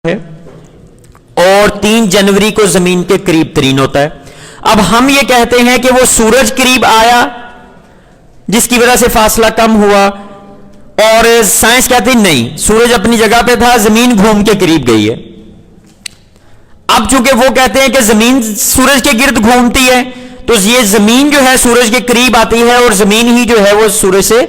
ہے اور 3 جنوری کو زمین کے قریب ترین ہوتا ہے. اب ہم یہ کہتے ہیں کہ وہ سورج قریب آیا جس کی وجہ سے فاصلہ کم ہوا, اور سائنس کہتی نہیں, سورج اپنی جگہ پہ تھا, زمین گھوم کے قریب گئی ہے. اب چونکہ وہ کہتے ہیں کہ زمین سورج کے گرد گھومتی ہے تو یہ زمین جو ہے سورج کے قریب آتی ہے اور زمین ہی جو ہے وہ سورج سے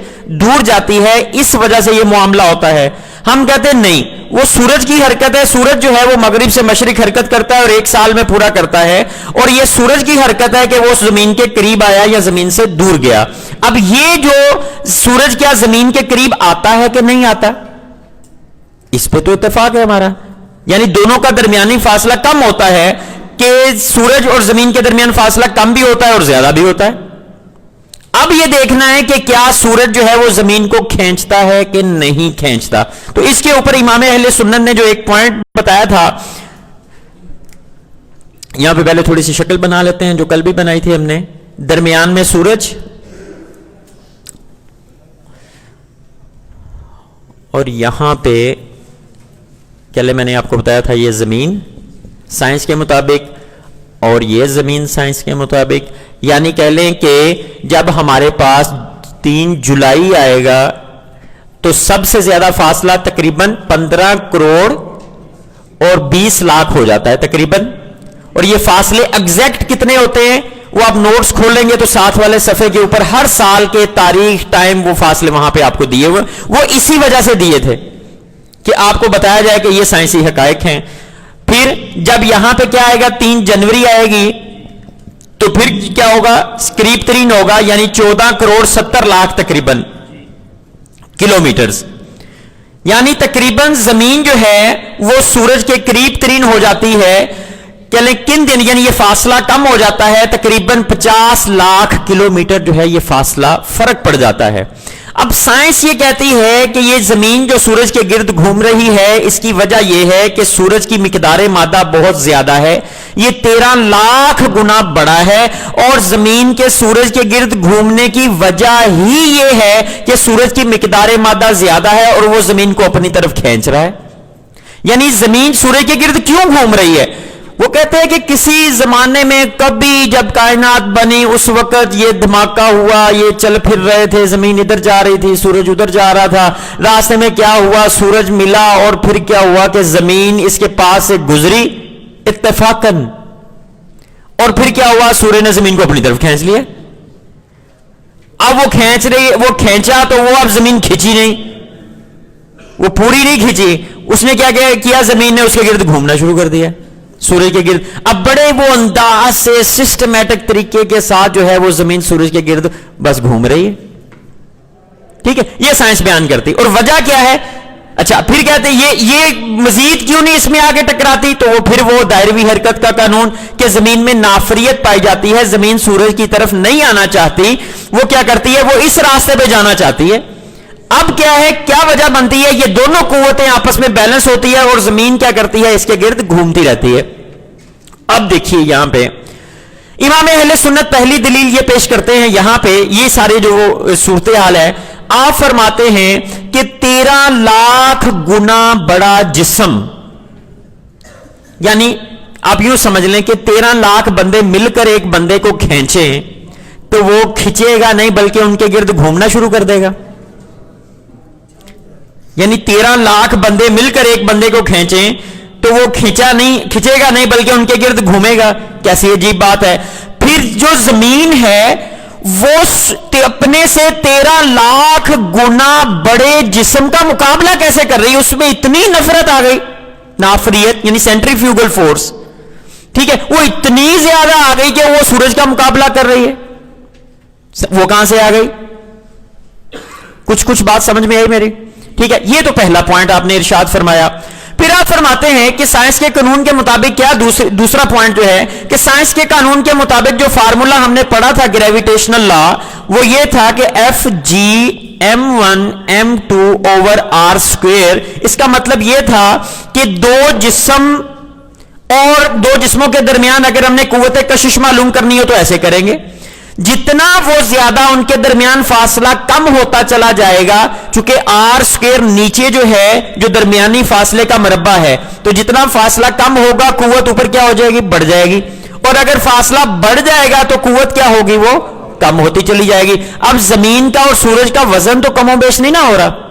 دور جاتی ہے, اس وجہ سے یہ معاملہ ہوتا ہے. ہم کہتے ہیں نہیں, وہ سورج کی حرکت ہے, سورج جو ہے وہ مغرب سے مشرق حرکت کرتا ہے اور 1 سال میں پورا کرتا ہے, اور یہ سورج کی حرکت ہے کہ وہ زمین کے قریب آیا یا زمین سے دور گیا. اب یہ جو سورج کیا زمین کے قریب آتا ہے کہ نہیں آتا, اس پہ تو اتفاق ہے ہمارا, یعنی دونوں کا درمیانی فاصلہ کم ہوتا ہے, کہ سورج اور زمین کے درمیان فاصلہ کم بھی ہوتا ہے اور زیادہ بھی ہوتا ہے. اب یہ دیکھنا ہے کہ کیا سورج جو ہے وہ زمین کو کھینچتا ہے کہ نہیں کھینچتا. تو اس کے اوپر امام اہل سنت نے جو ایک پوائنٹ بتایا تھا, یہاں پہ پہلے تھوڑی سی شکل بنا لیتے ہیں جو کل بھی بنائی تھی ہم نے. درمیان میں سورج اور یہاں پہ پہلے میں نے آپ کو بتایا تھا یہ زمین سائنس کے مطابق اور یہ زمین سائنس کے مطابق, یعنی کہہ لیں کہ جب ہمارے پاس 3 جولائی آئے گا تو سب سے زیادہ فاصلہ تقریباً 15 کروڑ اور 20 لاکھ ہو جاتا ہے تقریباً. اور یہ فاصلے ایگزیکٹ کتنے ہوتے ہیں وہ آپ نوٹس کھولیں گے تو ساتھ والے صفحے کے اوپر ہر سال کے تاریخ ٹائم وہ فاصلے وہاں پہ آپ کو دیے ہوئے, وہ اسی وجہ سے دیے تھے کہ آپ کو بتایا جائے کہ یہ سائنسی حقائق ہیں. پھر جب یہاں پہ کیا آئے گا 3 جنوری آئے گی تو پھر کیا ہوگا, قریب ترین ہوگا, یعنی 14 کروڑ 70 لاکھ تقریباً کلومیٹرز, یعنی تقریباً زمین جو ہے وہ سورج کے قریب ترین ہو جاتی ہے. کن دن, یعنی یہ فاصلہ کم ہو جاتا ہے, تقریباً 50 لاکھ کلومیٹر جو ہے یہ فاصلہ فرق پڑ جاتا ہے. اب سائنس یہ کہتی ہے کہ یہ زمین جو سورج کے گرد گھوم رہی ہے اس کی وجہ یہ ہے کہ سورج کی مقدار مادہ بہت زیادہ ہے, یہ 13 لاکھ گنا بڑا ہے, اور زمین کے سورج کے گرد گھومنے کی وجہ ہی یہ ہے کہ سورج کی مقدار مادہ زیادہ ہے اور وہ زمین کو اپنی طرف کھینچ رہا ہے. یعنی زمین سورج کے گرد کیوں گھوم رہی ہے, وہ کہتے ہیں کہ کسی زمانے میں کبھی جب کائنات بنی اس وقت یہ دھماکہ ہوا, یہ چل پھر رہے تھے, زمین ادھر جا رہی تھی, سورج ادھر جا رہا تھا, راستے میں کیا ہوا, سورج ملا, اور پھر کیا ہوا کہ زمین اس کے پاس سے گزری اتفاقاً, اور پھر کیا ہوا, سورج نے زمین کو اپنی طرف کھینچ لیا. اب وہ کھینچ رہی, وہ کھینچا تو وہ اب زمین کھینچی نہیں, وہ پوری نہیں کھینچی, اس نے کیا کیا, زمین نے اس کے گرد گھومنا شروع کر دیا سورج کے گرد. اب بڑے وہ انداز سے سسٹمیٹک طریقے کے ساتھ جو ہے وہ زمین سورج کے گرد بس گھوم رہی ہے. ٹھیک ہے, یہ سائنس بیان کرتی. اور وجہ کیا ہے, اچھا پھر کہتے ہیں یہ مزید کیوں نہیں اس میں آگے ٹکراتی, تو وہ پھر وہ دائروی حرکت کا قانون کہ زمین میں نافریت پائی جاتی ہے, زمین سورج کی طرف نہیں آنا چاہتی, وہ کیا کرتی ہے, وہ اس راستے پہ جانا چاہتی ہے. اب کیا ہے, کیا وجہ بنتی ہے, یہ دونوں قوتیں آپس میں بیلنس ہوتی ہے اور زمین کیا کرتی ہے, اس کے گرد گھومتی رہتی ہے. اب دیکھیے یہاں پہ امام اہل سنت پہلی دلیل یہ پیش کرتے ہیں, یہاں پہ یہ سارے جو صورتحال ہے, آپ فرماتے ہیں کہ 13 لاکھ گنا بڑا جسم, یعنی آپ یوں سمجھ لیں کہ 13 لاکھ بندے مل کر ایک بندے کو کھینچیں تو وہ کھینچے گا نہیں بلکہ ان کے گرد گھومنا شروع کر دے گا. یعنی 13 لاکھ بندے مل کر ایک بندے کو کھینچیں تو وہ کھینچے گا نہیں بلکہ ان کے گرد گھومے گا. کیسی عجیب بات ہے. پھر جو زمین ہے وہ اپنے سے 13 لاکھ گنا بڑے جسم کا مقابلہ کیسے کر رہی ہے, اس میں اتنی نفرت آ گئی, نافریت یعنی سینٹریفیوگل فورس, ٹھیک ہے, وہ اتنی زیادہ آ گئی کہ وہ سورج کا مقابلہ کر رہی ہے. وہ کہاں سے آ گئی, کچھ بات سمجھ میں آئی میری. ٹھیک ہے, یہ تو پہلا پوائنٹ آپ نے ارشاد فرمایا. پھر آپ فرماتے ہیں کہ سائنس کے قانون کے مطابق کیا, دوسرا پوائنٹ جو ہے کہ سائنس کے قانون کے مطابق جو فارمولا ہم نے پڑھا تھا گریویٹیشنل لا, وہ یہ تھا کہ Fg(m1 m2 r²), اس کا مطلب یہ تھا کہ 2 جسم اور 2 جسموں کے درمیان اگر ہم نے قوت کشش معلوم کرنی ہو تو ایسے کریں گے. جتنا وہ زیادہ ان کے درمیان فاصلہ کم ہوتا چلا جائے گا، چونکہ آر اسکوئر نیچے جو ہے جو درمیانی فاصلے کا مربع ہے، تو جتنا فاصلہ کم ہوگا قوت اوپر کیا ہو جائے گی؟ بڑھ جائے گی، اور اگر فاصلہ بڑھ جائے گا تو قوت کیا ہوگی؟ وہ کم ہوتی چلی جائے گی۔ اب زمین کا اور سورج کا وزن تو کم و بیش نہیں نہ ہو رہا،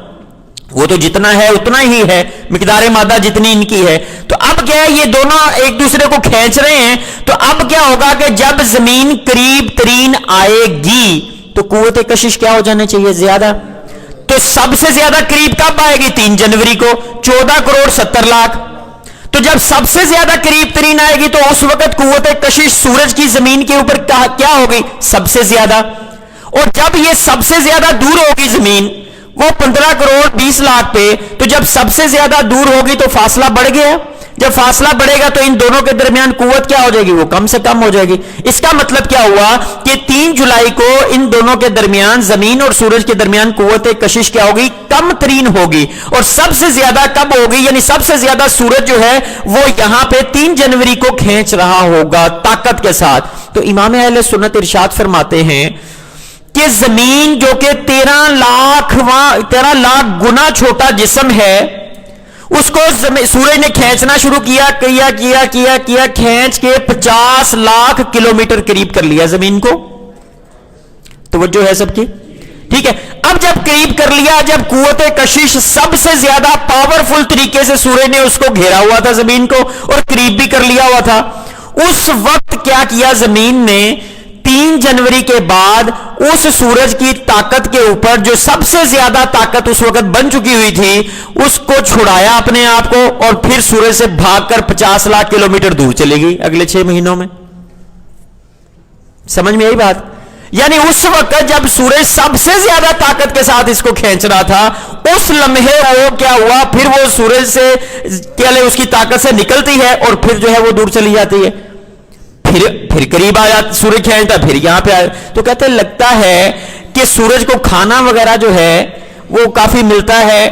وہ تو جتنا ہے اتنا ہی ہے، مقدار مادہ جتنی ان کی ہے۔ تو اب کیا ہے، یہ دونوں ایک دوسرے کو کھینچ رہے ہیں، تو اب کیا ہوگا کہ جب زمین قریب ترین آئے گی تو قوت کشش کیا ہو جانے چاہیے؟ زیادہ۔ تو سب سے زیادہ قریب کب آئے گی؟ 3 جنوری کو 14 کروڑ 70 لاکھ۔ تو جب سب سے زیادہ قریب ترین آئے گی تو اس وقت قوت کشش سورج کی زمین کے اوپر کیا ہوگی؟ سب سے زیادہ۔ اور جب یہ سب سے زیادہ دور ہوگی زمین، وہ 15 کروڑ 20 لاکھ پہ، تو جب سب سے زیادہ دور ہوگی تو فاصلہ بڑھ گیا۔ جب فاصلہ بڑھے گا تو ان دونوں کے درمیان قوت کیا ہو جائے گی؟ وہ کم سے کم ہو جائے گی۔ اس کا مطلب کیا ہوا کہ 3 جولائی کو ان دونوں کے درمیان، زمین اور سورج کے درمیان قوت کشش کیا ہوگی؟ کم ترین ہوگی۔ اور سب سے زیادہ کب ہوگی؟ یعنی سب سے زیادہ سورج جو ہے وہ یہاں پہ 3 جنوری کو کھینچ رہا ہوگا طاقت کے ساتھ۔ تو امام اہل سنت ارشاد فرماتے ہیں کہ زمین جو کہ 13 لاکھ گنا چھوٹا جسم ہے، اس کو سورج نے کھینچنا شروع کیا کھینچ کے 50 لاکھ کلومیٹر قریب کر لیا زمین کو۔ توجہ ہے سب کی؟ ٹھیک ہے۔ اب جب قریب کر لیا، جب قوت کشش سب سے زیادہ پاورفل طریقے سے سورج نے اس کو گھیرا ہوا تھا زمین کو، اور قریب بھی کر لیا ہوا تھا، اس وقت کیا کیا زمین نے؟ 3 جنوری کے بعد اس سورج کی طاقت کے اوپر جو سب سے زیادہ طاقت اس وقت بن چکی ہوئی تھی، اس کو چھڑایا اپنے آپ کو، اور پھر سورج سے بھاگ کر 50 لاکھ کلومیٹر دور چلے گئی اگلے 6 مہینوں میں۔ سمجھ میں آئی بات؟ یعنی اس وقت جب سورج سب سے زیادہ طاقت کے ساتھ اس کو کھینچ رہا تھا، اس لمحے وہ کیا ہوا؟ پھر وہ سورج سے اس کی طاقت سے نکلتی ہے اور پھر جو ہے وہ دور چلی جاتی ہے، پھر قریب آ جاتا سورج کھینچتا، پھر یہاں پہ تو کہتے ہیں لگتا ہے کہ سورج کو کھانا وغیرہ جو ہے وہ کافی ملتا ہے۔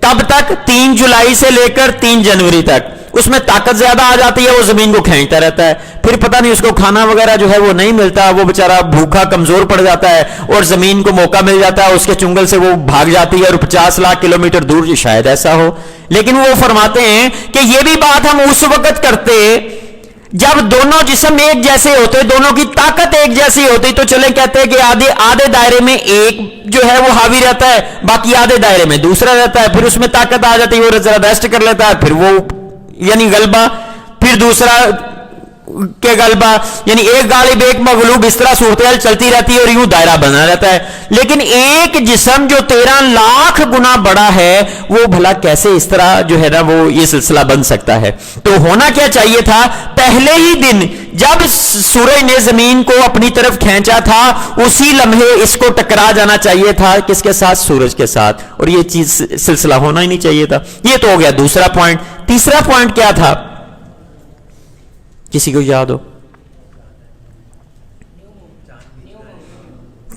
کب تک؟ 3 جولائی سے لے کر 3 جنوری تک اس میں طاقت زیادہ آ جاتی ہے، وہ زمین کو کھینچتا رہتا ہے، پھر پتہ نہیں اس کو کھانا وغیرہ جو ہے وہ نہیں ملتا، وہ بیچارہ بھوکا کمزور پڑ جاتا ہے، اور زمین کو موقع مل جاتا ہے اس کے چنگل سے وہ بھاگ جاتی ہے اور 50 لاکھ کلومیٹر دور، شاید ایسا ہو۔ لیکن وہ فرماتے ہیں کہ یہ بھی بات ہم اس وقت کرتے جب دونوں جسم ایک جیسے ہوتے، دونوں کی طاقت ایک جیسی ہوتی، تو چلے کہتے ہیں کہ آدھے دائرے میں ایک جو ہے وہ حاوی رہتا ہے، باقی آدھے دائرے میں دوسرا رہتا ہے، پھر اس میں طاقت آ جاتی ہے، وہ ذرا ریسٹ کر لیتا ہے، پھر وہ یعنی غلبہ، پھر دوسرا کے غلبہ، یعنی ایک غالب ایک مغلوب، اس طرح صورتحال چلتی رہتی ہے اور یوں دائرہ بنا رہتا ہے۔ لیکن ایک جسم جو 13 لاکھ گنا بڑا ہے، وہ بھلا کیسے اس طرح جو ہے نا وہ یہ سلسلہ بن سکتا ہے؟ تو ہونا کیا چاہیے تھا؟ پہلے ہی دن جب سورج نے زمین کو اپنی طرف کھینچا تھا، اسی لمحے اس کو ٹکرا جانا چاہیے تھا، کس کے ساتھ؟ سورج کے ساتھ، اور یہ چیز سلسلہ ہونا ہی نہیں چاہیے تھا۔ یہ تو ہو گیا دوسرا پوائنٹ۔ تیسرا پوائنٹ کیا تھا؟ کسی کو یاد ہو؟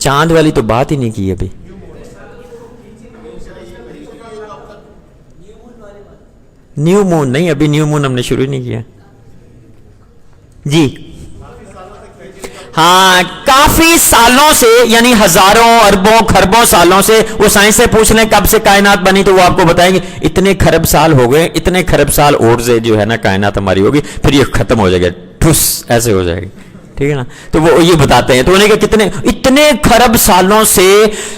چاند والی تو بات ہی نہیں کی ابھی۔ نیو مون نہیں، ابھی نیو مون ہم نے شروع نہیں کیا جی۔ ہاں، کافی سالوں سے، یعنی ہزاروں اربوں خربوں سالوں سے، وہ سائنس سے پوچھ لیں کب سے کائنات بنی تو وہ آپ کو بتائیں گے اتنے خرب سال ہو گئے، اتنے خرب سال اور سے جو ہے نا کائنات ہماری ہوگی، پھر یہ ختم ہو جائے گا، ٹھس ایسے ہو جائے گی، ٹھیک ہے نا۔ تو وہ یہ بتاتے ہیں، تو انہیں کہ اتنے خرب سالوں سے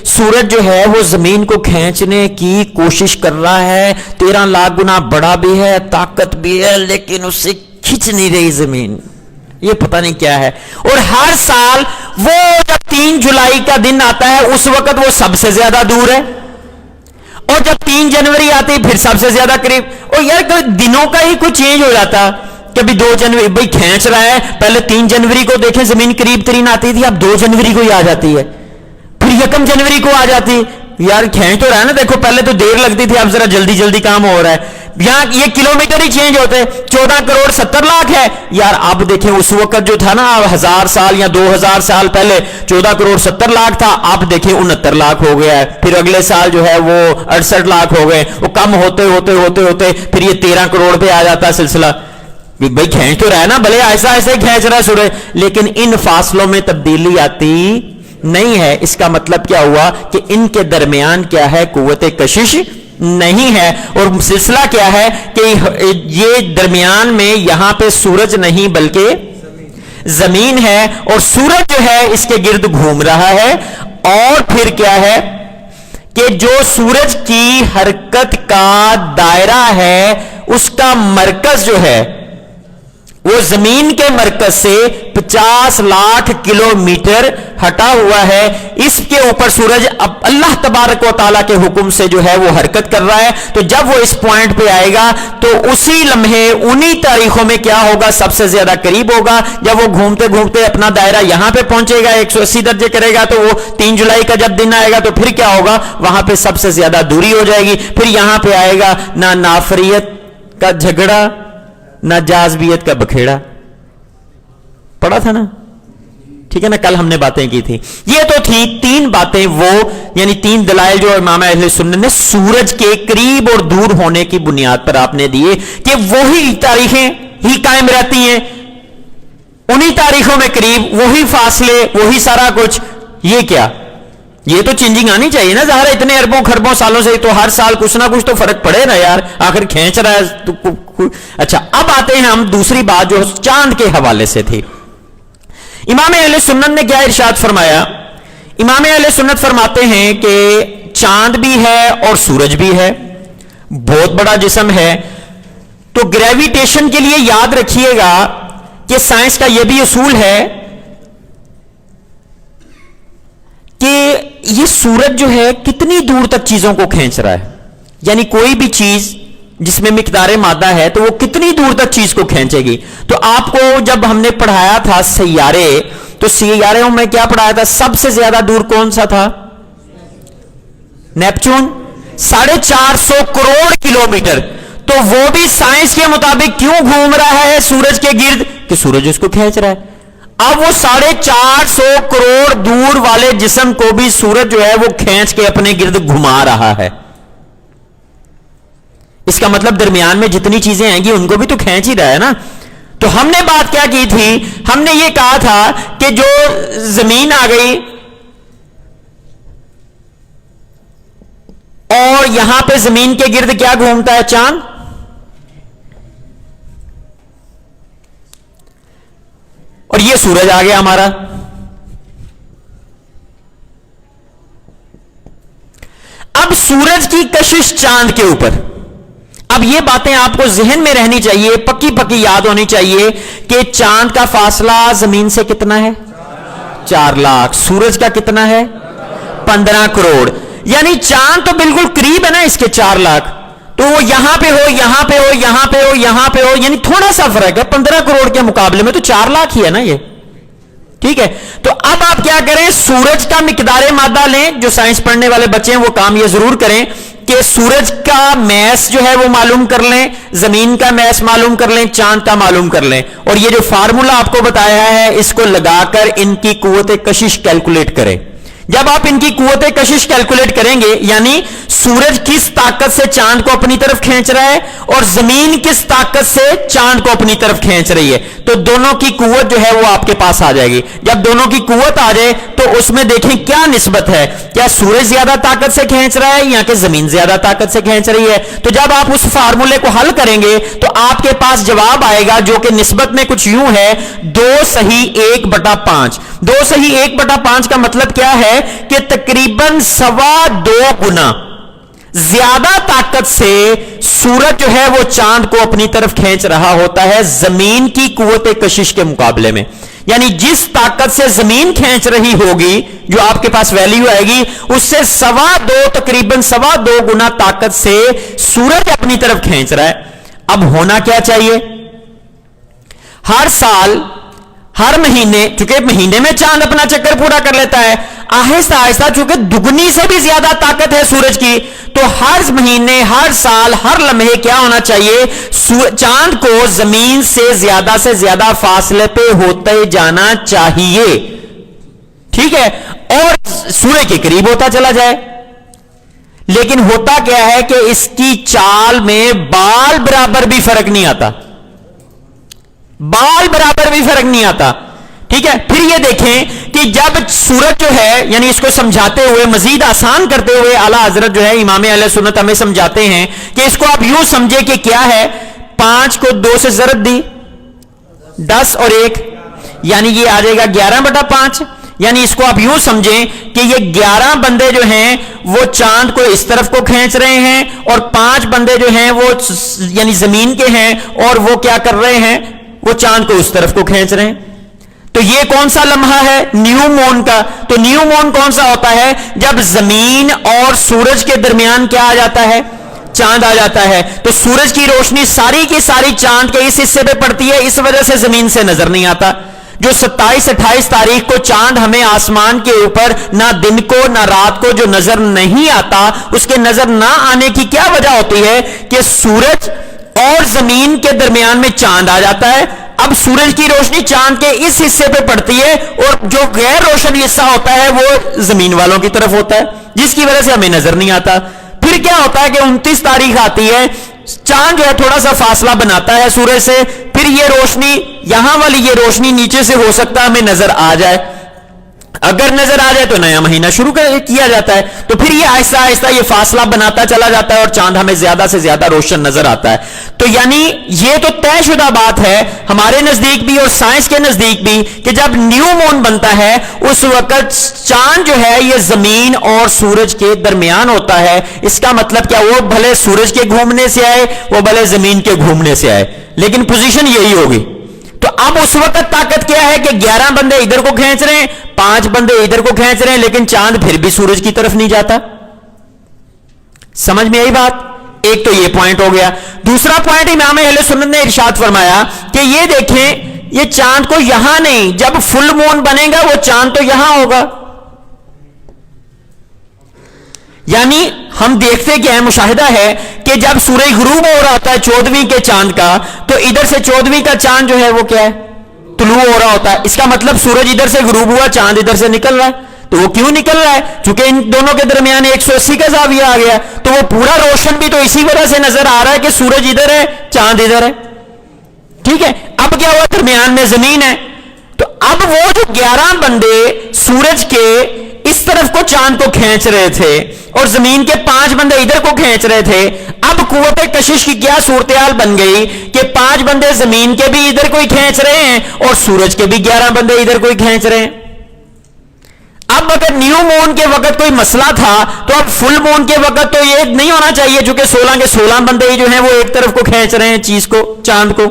سورج جو ہے وہ زمین کو کھینچنے کی کوشش کر رہا ہے، 13 لاکھ گنا بڑا بھی ہے، طاقت بھی ہے، لیکن اس سے کھینچ نہیں رہی زمین، یہ پتہ نہیں کیا ہے۔ اور ہر سال وہ جب 3 جولائی کا دن آتا ہے، اس وقت وہ سب سے زیادہ دور ہے، اور جب 3 جنوری آتی پھر سب سے زیادہ قریب۔ اور یار دنوں کا ہی کوئی چینج ہو جاتا، کبھی 2 جنوری بھائی کھینچ رہا ہے، پہلے 3 جنوری کو دیکھیں زمین قریب ترین آتی تھی، اب 2 جنوری کو ہی آ جاتی ہے، پھر 1 جنوری کو آ جاتی۔ یار کھینچ تو رہا ہے نا، دیکھو پہلے تو دیر لگتی تھی، اب ذرا جلدی جلدی کام ہو رہا ہے۔ یہاں یہ کلومیٹر ہی چینج ہوتے، 14 کروڑ 70 لاکھ ہے یار، اب دیکھیں اس وقت جو تھا نا 1000 سال یا 2000 سال پہلے 14 کروڑ 70 لاکھ تھا، اب دیکھیں 69 لاکھ ہو گیا ہے، پھر اگلے سال جو ہے وہ 68 لاکھ ہو گئے، وہ کم ہوتے ہوتے ہوتے ہوتے پھر یہ 13 کروڑ پہ آ جاتا ہے سلسلہ۔ بھائی کھینچ تو رہا ہے نا، بھلے ایسا ایسے کھینچ رہا ہے سورج، لیکن ان فاصلوں میں تبدیلی آتی نہیں ہے. اس کا مطلب کیا ہوا کہ ان کے درمیان کیا ہے؟ قوت کشش نہیں ہے. اور سلسلہ کیا ہے کہ یہ درمیان میں یہاں پہ سورج نہیں بلکہ زمین ہے، اور سورج جو ہے اس کے گرد گھوم رہا ہے. اور پھر کیا ہے کہ جو سورج کی حرکت کا دائرہ ہے اس کا مرکز جو ہے وہ زمین کے مرکز سے 50 لاکھ کلومیٹر ہٹا ہوا ہے. اس کے اوپر سورج اب اللہ تبارک و تعالیٰ کے حکم سے جو ہے وہ حرکت کر رہا ہے. تو جب وہ اس پوائنٹ پہ آئے گا تو اسی لمحے انہی تاریخوں میں کیا ہوگا؟ سب سے زیادہ قریب ہوگا. جب وہ گھومتے گھومتے اپنا دائرہ یہاں پہ پہنچے گا 180 درجے کرے گا، تو وہ 3 جولائی کا جب دن آئے گا تو پھر کیا ہوگا؟ وہاں پہ سب سے زیادہ دوری ہو جائے گی. پھر یہاں پہ آئے گا نہ نافریت کا جھگڑا نہ جاذبیت کا بکھیڑا. پڑھا تھا نا؟ ٹھیک ہے نا؟ کل ہم نے باتیں کی تھی. یہ تو تھی 3 باتیں، وہ یعنی 3 دلائل جو امام اہل سنت نے سورج کے قریب اور دور ہونے کی بنیاد پر آپ نے دیے کہ وہی تاریخیں ہی قائم رہتی ہیں، انہی تاریخوں میں قریب، وہی فاصلے، وہی سارا کچھ. یہ کیا؟ یہ تو چینجنگ آنی چاہیے نا. ظاہر اتنے اربوں خربوں سالوں سے تو ہر سال کچھ نہ کچھ تو فرق پڑے نا یار. آخر کھینچ رہا ہے تو اچھا اب آتے ہیں ہم دوسری بات جو چاند کے حوالے سے تھی. امام اہل سنت نے کیا ارشاد فرمایا؟ امام اہل سنت فرماتے ہیں کہ چاند بھی ہے اور سورج بھی ہے، بہت بڑا جسم ہے. تو گریویٹیشن کے لیے یاد رکھیے گا کہ سائنس کا یہ بھی اصول ہے کہ یہ سورج جو ہے کتنی دور تک چیزوں کو کھینچ رہا ہے. یعنی کوئی بھی چیز جس میں مقدار مادہ ہے تو وہ کتنی دور تک چیز کو کھینچے گی. تو آپ کو جب ہم نے پڑھایا تھا سیارے، تو سیاروں میں کیا پڑھایا تھا؟ سب سے زیادہ دور کون سا تھا؟ Neptune, 450 crore kilometre. تو وہ بھی سائنس کے مطابق کیوں گھوم رہا ہے سورج کے گرد؟ کہ سورج اس کو کھینچ رہا ہے. اب وہ 450 کروڑ دور والے جسم کو بھی سورج جو ہے وہ کھینچ کے اپنے گرد گھما رہا ہے. اس کا مطلب درمیان میں جتنی چیزیں آئیں گی ان کو بھی تو کھینچ ہی رہا ہے نا. تو ہم نے بات کیا کی تھی؟ ہم نے یہ کہا تھا کہ جو زمین آ گئی اور یہاں پہ زمین کے گرد کیا گھومتا ہے؟ چاند. اور یہ سورج آ گیا ہمارا. اب سورج کی کشش چاند کے اوپر. اب یہ باتیں آپ کو ذہن میں رہنی چاہیے، پکی پکی یاد ہونی چاہیے کہ چاند کا فاصلہ زمین سے کتنا ہے؟ 4 لاکھ. سورج کا کتنا ہے؟ 15 کروڑ. یعنی چاند تو بالکل قریب ہے نا اس کے 4 لاکھ. تو وہ یہاں پہ ہو، یہاں پہ ہو، یہاں پہ ہو، یہاں پہ ہو، یعنی تھوڑا سا فرق ہے. 15 کروڑ کے مقابلے میں تو 4 لاکھ ہی ہے نا یہ. ٹھیک ہے. تو اب آپ کیا کریں؟ سورج کا مقدار مادہ لیں. جو سائنس پڑھنے والے بچے ہیں وہ کام یہ ضرور کریں کہ سورج کا میس جو ہے وہ معلوم کر لیں، زمین کا میس معلوم کر لیں، چاند کا معلوم کر لیں. اور یہ جو فارمولا آپ کو بتایا ہے اس کو لگا کر ان کی قوت کشش کیلکولیٹ کریں. جب آپ ان کی قوت کشش کیلکولیٹ کریں گے، یعنی سورج کس طاقت سے چاند کو اپنی طرف کھینچ رہا ہے اور زمین کس طاقت سے چاند کو اپنی طرف کھینچ رہی ہے، تو دونوں کی قوت جو ہے وہ آپ کے پاس آ جائے گی. جب دونوں کی قوت آ جائے تو اس میں دیکھیں کیا نسبت ہے. کیا سورج زیادہ طاقت سے کھینچ رہا ہے یا کہ زمین زیادہ طاقت سے کھینچ رہی ہے؟ تو جب آپ اس فارمولے کو حل کریں گے تو آپ کے پاس جواب آئے گا جو کہ نسبت میں کچھ یوں ہے: 2/1/5. 2/1/5 کا مطلب کیا ہے کہ تقریباً 2.25 گنا زیادہ طاقت سے سورج جو ہے وہ چاند کو اپنی طرف کھینچ رہا ہوتا ہے زمین کی قوت کشش کے مقابلے میں. یعنی جس طاقت سے زمین کھینچ رہی ہوگی، جو آپ کے پاس ویلیو آئے گی، اس سے تقریباً 2.25 گنا طاقت سے سورج اپنی طرف کھینچ رہا ہے. اب ہونا کیا چاہیے؟ ہر سال، ہر مہینے، چونکہ مہینے میں چاند اپنا چکر پورا کر لیتا ہے، آہستہ آہستہ چونکہ دگنی سے بھی زیادہ طاقت ہے سورج کی، تو ہر مہینے، ہر سال، ہر لمحے کیا ہونا چاہیے؟ چاند کو زمین سے زیادہ فاصلے پہ ہوتے جانا چاہیے. ٹھیک ہے. اور سورج کے قریب ہوتا چلا جائے. لیکن ہوتا کیا ہے کہ اس کی چال میں بال برابر بھی فرق نہیں آتا. بال برابر بھی فرق نہیں آتا. ٹھیک ہے. پھر یہ دیکھیں کہ جب سورج جو ہے, یعنی اس کو سمجھاتے ہوئے, مزید آسان کرتے ہوئے اعلیٰ حضرت جو ہے امام اہل سنت ہمیں سمجھاتے ہیں کہ اس کو آپ یوں سمجھے کہ کیا ہے, 5 کو 2 سے ضرب دی, 10 اور 1, یعنی یہ آ جائے گا 11/5. یعنی اس کو آپ یوں سمجھیں کہ یہ 11 بندے جو ہیں وہ چاند کو اس طرف کو کھینچ رہے ہیں, اور 5 بندے جو ہیں وہ یعنی زمین کے ہیں, اور وہ کیا کر رہے ہیں, وہ چاند کو اس طرف کو کھینچ رہے ہیں. تو یہ کون سا لمحہ ہے, نیو مون کا. تو نیو مون کون سا ہوتا ہے, جب زمین اور سورج کے درمیان کیا آ جاتا ہے, چاند آ جاتا ہے. تو سورج کی روشنی ساری کی ساری چاند کے اس حصے پہ پڑتی ہے, اس وجہ سے زمین سے نظر نہیں آتا. جو 27-28 تاریخ کو چاند ہمیں آسمان کے اوپر نہ دن کو نہ رات کو جو نظر نہیں آتا, اس کے نظر نہ آنے کی کیا وجہ ہوتی ہے کہ سورج اور زمین کے درمیان میں چاند آ جاتا ہے. اب سورج کی روشنی چاند کے اس حصے پہ پڑتی ہے, اور جو غیر روشن حصہ ہوتا ہے وہ زمین والوں کی طرف ہوتا ہے, جس کی وجہ سے ہمیں نظر نہیں آتا. پھر کیا ہوتا ہے کہ 29 تاریخ آتی ہے, چاند جو ہے تھوڑا سا فاصلہ بناتا ہے سورج سے, پھر یہ روشنی یہاں والی یہ روشنی نیچے سے ہو سکتا ہے ہمیں نظر آ جائے. اگر نظر آ جائے تو نیا مہینہ شروع کیا جاتا ہے. تو پھر یہ آہستہ آہستہ یہ فاصلہ بناتا چلا جاتا ہے, اور چاند ہمیں زیادہ سے زیادہ روشن نظر آتا ہے. تو یعنی یہ تو طے شدہ بات ہے ہمارے نزدیک بھی اور سائنس کے نزدیک بھی کہ جب نیو مون بنتا ہے اس وقت چاند جو ہے یہ زمین اور سورج کے درمیان ہوتا ہے. اس کا مطلب کیا, وہ بھلے سورج کے گھومنے سے آئے, وہ بھلے زمین کے گھومنے سے آئے, لیکن پوزیشن یہی ہوگی. تو اب اس وقت طاقت کیا ہے کہ 11 بندے ادھر کو کھینچ رہے ہیں, 5 بندے ادھر کو کھینچ رہے ہیں, لیکن چاند پھر بھی سورج کی طرف نہیں جاتا. سمجھ میں آئی بات؟ ایک تو یہ پوائنٹ ہو گیا. دوسرا پوائنٹ امام اہل سنت نے ارشاد فرمایا کہ یہ دیکھیں, یہ چاند کو یہاں نہیں, جب فل مون بنے گا وہ چاند تو یہاں ہوگا. یعنی ہم دیکھتے کیا ہے, مشاہدہ ہے کہ جب سورج غروب ہو رہا ہوتا ہے 14ویں کے چاند کا, تو ادھر سے 14ویں کا چاند جو ہے وہ کیا ہے, طلوع ہو رہا ہوتا ہے. اس کا مطلب سورج ادھر سے غروب ہوا, چاند ادھر سے نکل رہا ہے. تو وہ کیوں نکل رہا ہے, چونکہ ان دونوں کے درمیان 180 کا زاویہ آ گیا, تو وہ پورا روشن بھی تو اسی وجہ سے نظر آ رہا ہے کہ سورج ادھر ہے, چاند ادھر ہے. ٹھیک ہے. اب کیا ہوا, درمیان میں زمین ہے. تو اب وہ جو 11 بندے سورج کے اس طرف کو چاند کو کھینچ رہے تھے, اور زمین کے 5 بندے ادھر کو کھینچ رہے تھے, اب قوت کشش کی کیا صورتحال بن گئی کہ 5 بندے زمین کے بھی ادھر کو ہی کھینچ رہے ہیں, اور سورج کے بھی 11 بندے ادھر کو ہی کھینچ رہے ہیں. اب اگر نیو مون کے وقت کوئی مسئلہ تھا, تو اب فل مون کے وقت تو یہ نہیں ہونا چاہیے, چونکہ 16 کے 16 بندے ہی جو ہیں وہ ایک طرف کو کھینچ رہے ہیں چیز کو, چاند کو.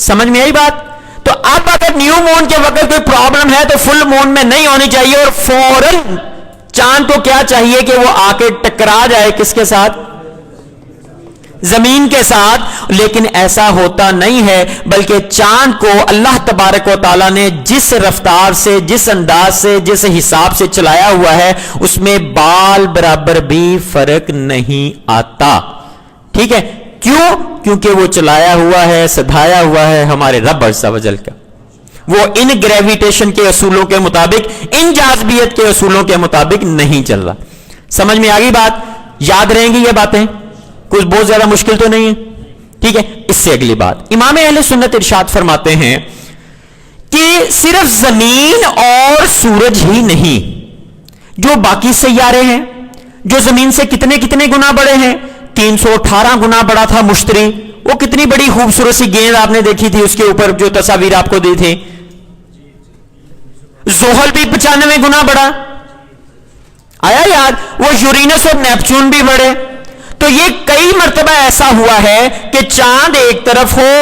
سمجھ میں آئی بات؟ تو اب اگر نیو مون کے وقت کوئی پرابلم ہے تو فل مون میں نہیں ہونی چاہیے, اور فوراً چاند کو کیا چاہیے کہ وہ آ کے ٹکرا جائے کس کے ساتھ, زمین کے ساتھ. لیکن ایسا ہوتا نہیں ہے, بلکہ چاند کو اللہ تبارک و تعالیٰ نے جس رفتار سے, جس انداز سے, جس حساب سے چلایا ہوا ہے, اس میں بال برابر بھی فرق نہیں آتا. ٹھیک ہے. کیوں؟ کیونکہ وہ چلایا ہوا ہے, سدھایا ہوا ہے ہمارے رب عز و جل کا. وہ ان گریویٹیشن کے اصولوں کے مطابق, ان جاذبیت کے اصولوں کے مطابق نہیں چل رہا. سمجھ میں آگئی بات؟ یاد رہیں گی یہ باتیں, کچھ بہت زیادہ مشکل تو نہیں ہے. ٹھیک ہے. اس سے اگلی بات, امام اہل سنت ارشاد فرماتے ہیں کہ صرف زمین اور سورج ہی نہیں, جو باقی سیارے ہیں, جو زمین سے کتنے کتنے گنا بڑے ہیں, 318 گنا بڑا تھا مشتری. وہ کتنی بڑی خوبصورت سی گیند آپ نے دیکھی تھی, اس کے اوپر جو تصاویر آپ کو دی تھی. زحل بھی 95 گنا بڑا آیا یاد, وہ یورینس اور نیپچون بھی بڑے. تو یہ کئی مرتبہ ایسا ہوا ہے کہ چاند ایک طرف ہو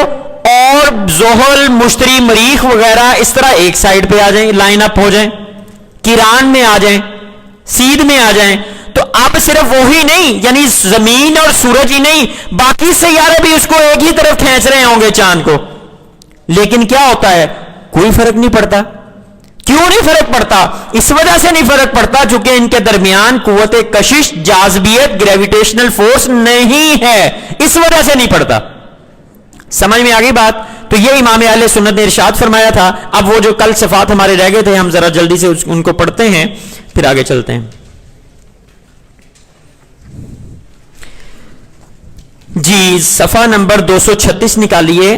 اور زحل, مشتری, مریخ وغیرہ اس طرح ایک سائیڈ پہ آ جائیں, لائن اپ ہو جائیں, کیران میں آ جائیں, سیدھ میں آ جائیں. تو اب صرف وہی نہیں, یعنی زمین اور سورج ہی نہیں, باقی سیارے بھی اس کو ایک ہی طرف کھینچ رہے ہوں گے چاند کو. لیکن کیا ہوتا ہے, کوئی فرق نہیں پڑتا. کیوں نہیں فرق پڑتا؟ اس وجہ سے نہیں فرق پڑتا چونکہ ان کے درمیان قوت کشش, جاذبیت, گریویٹیشنل فورس نہیں ہے, اس وجہ سے نہیں پڑتا. سمجھ میں آگئی بات؟ تو یہ امام اہل سنت نے ارشاد فرمایا تھا. اب وہ جو کل صفات ہمارے رہ گئے تھے, ہم ذرا جلدی سے ان کو پڑھتے ہیں, پھر آگے چلتے ہیں. جی صفحہ نمبر 236 نکالیے.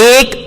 1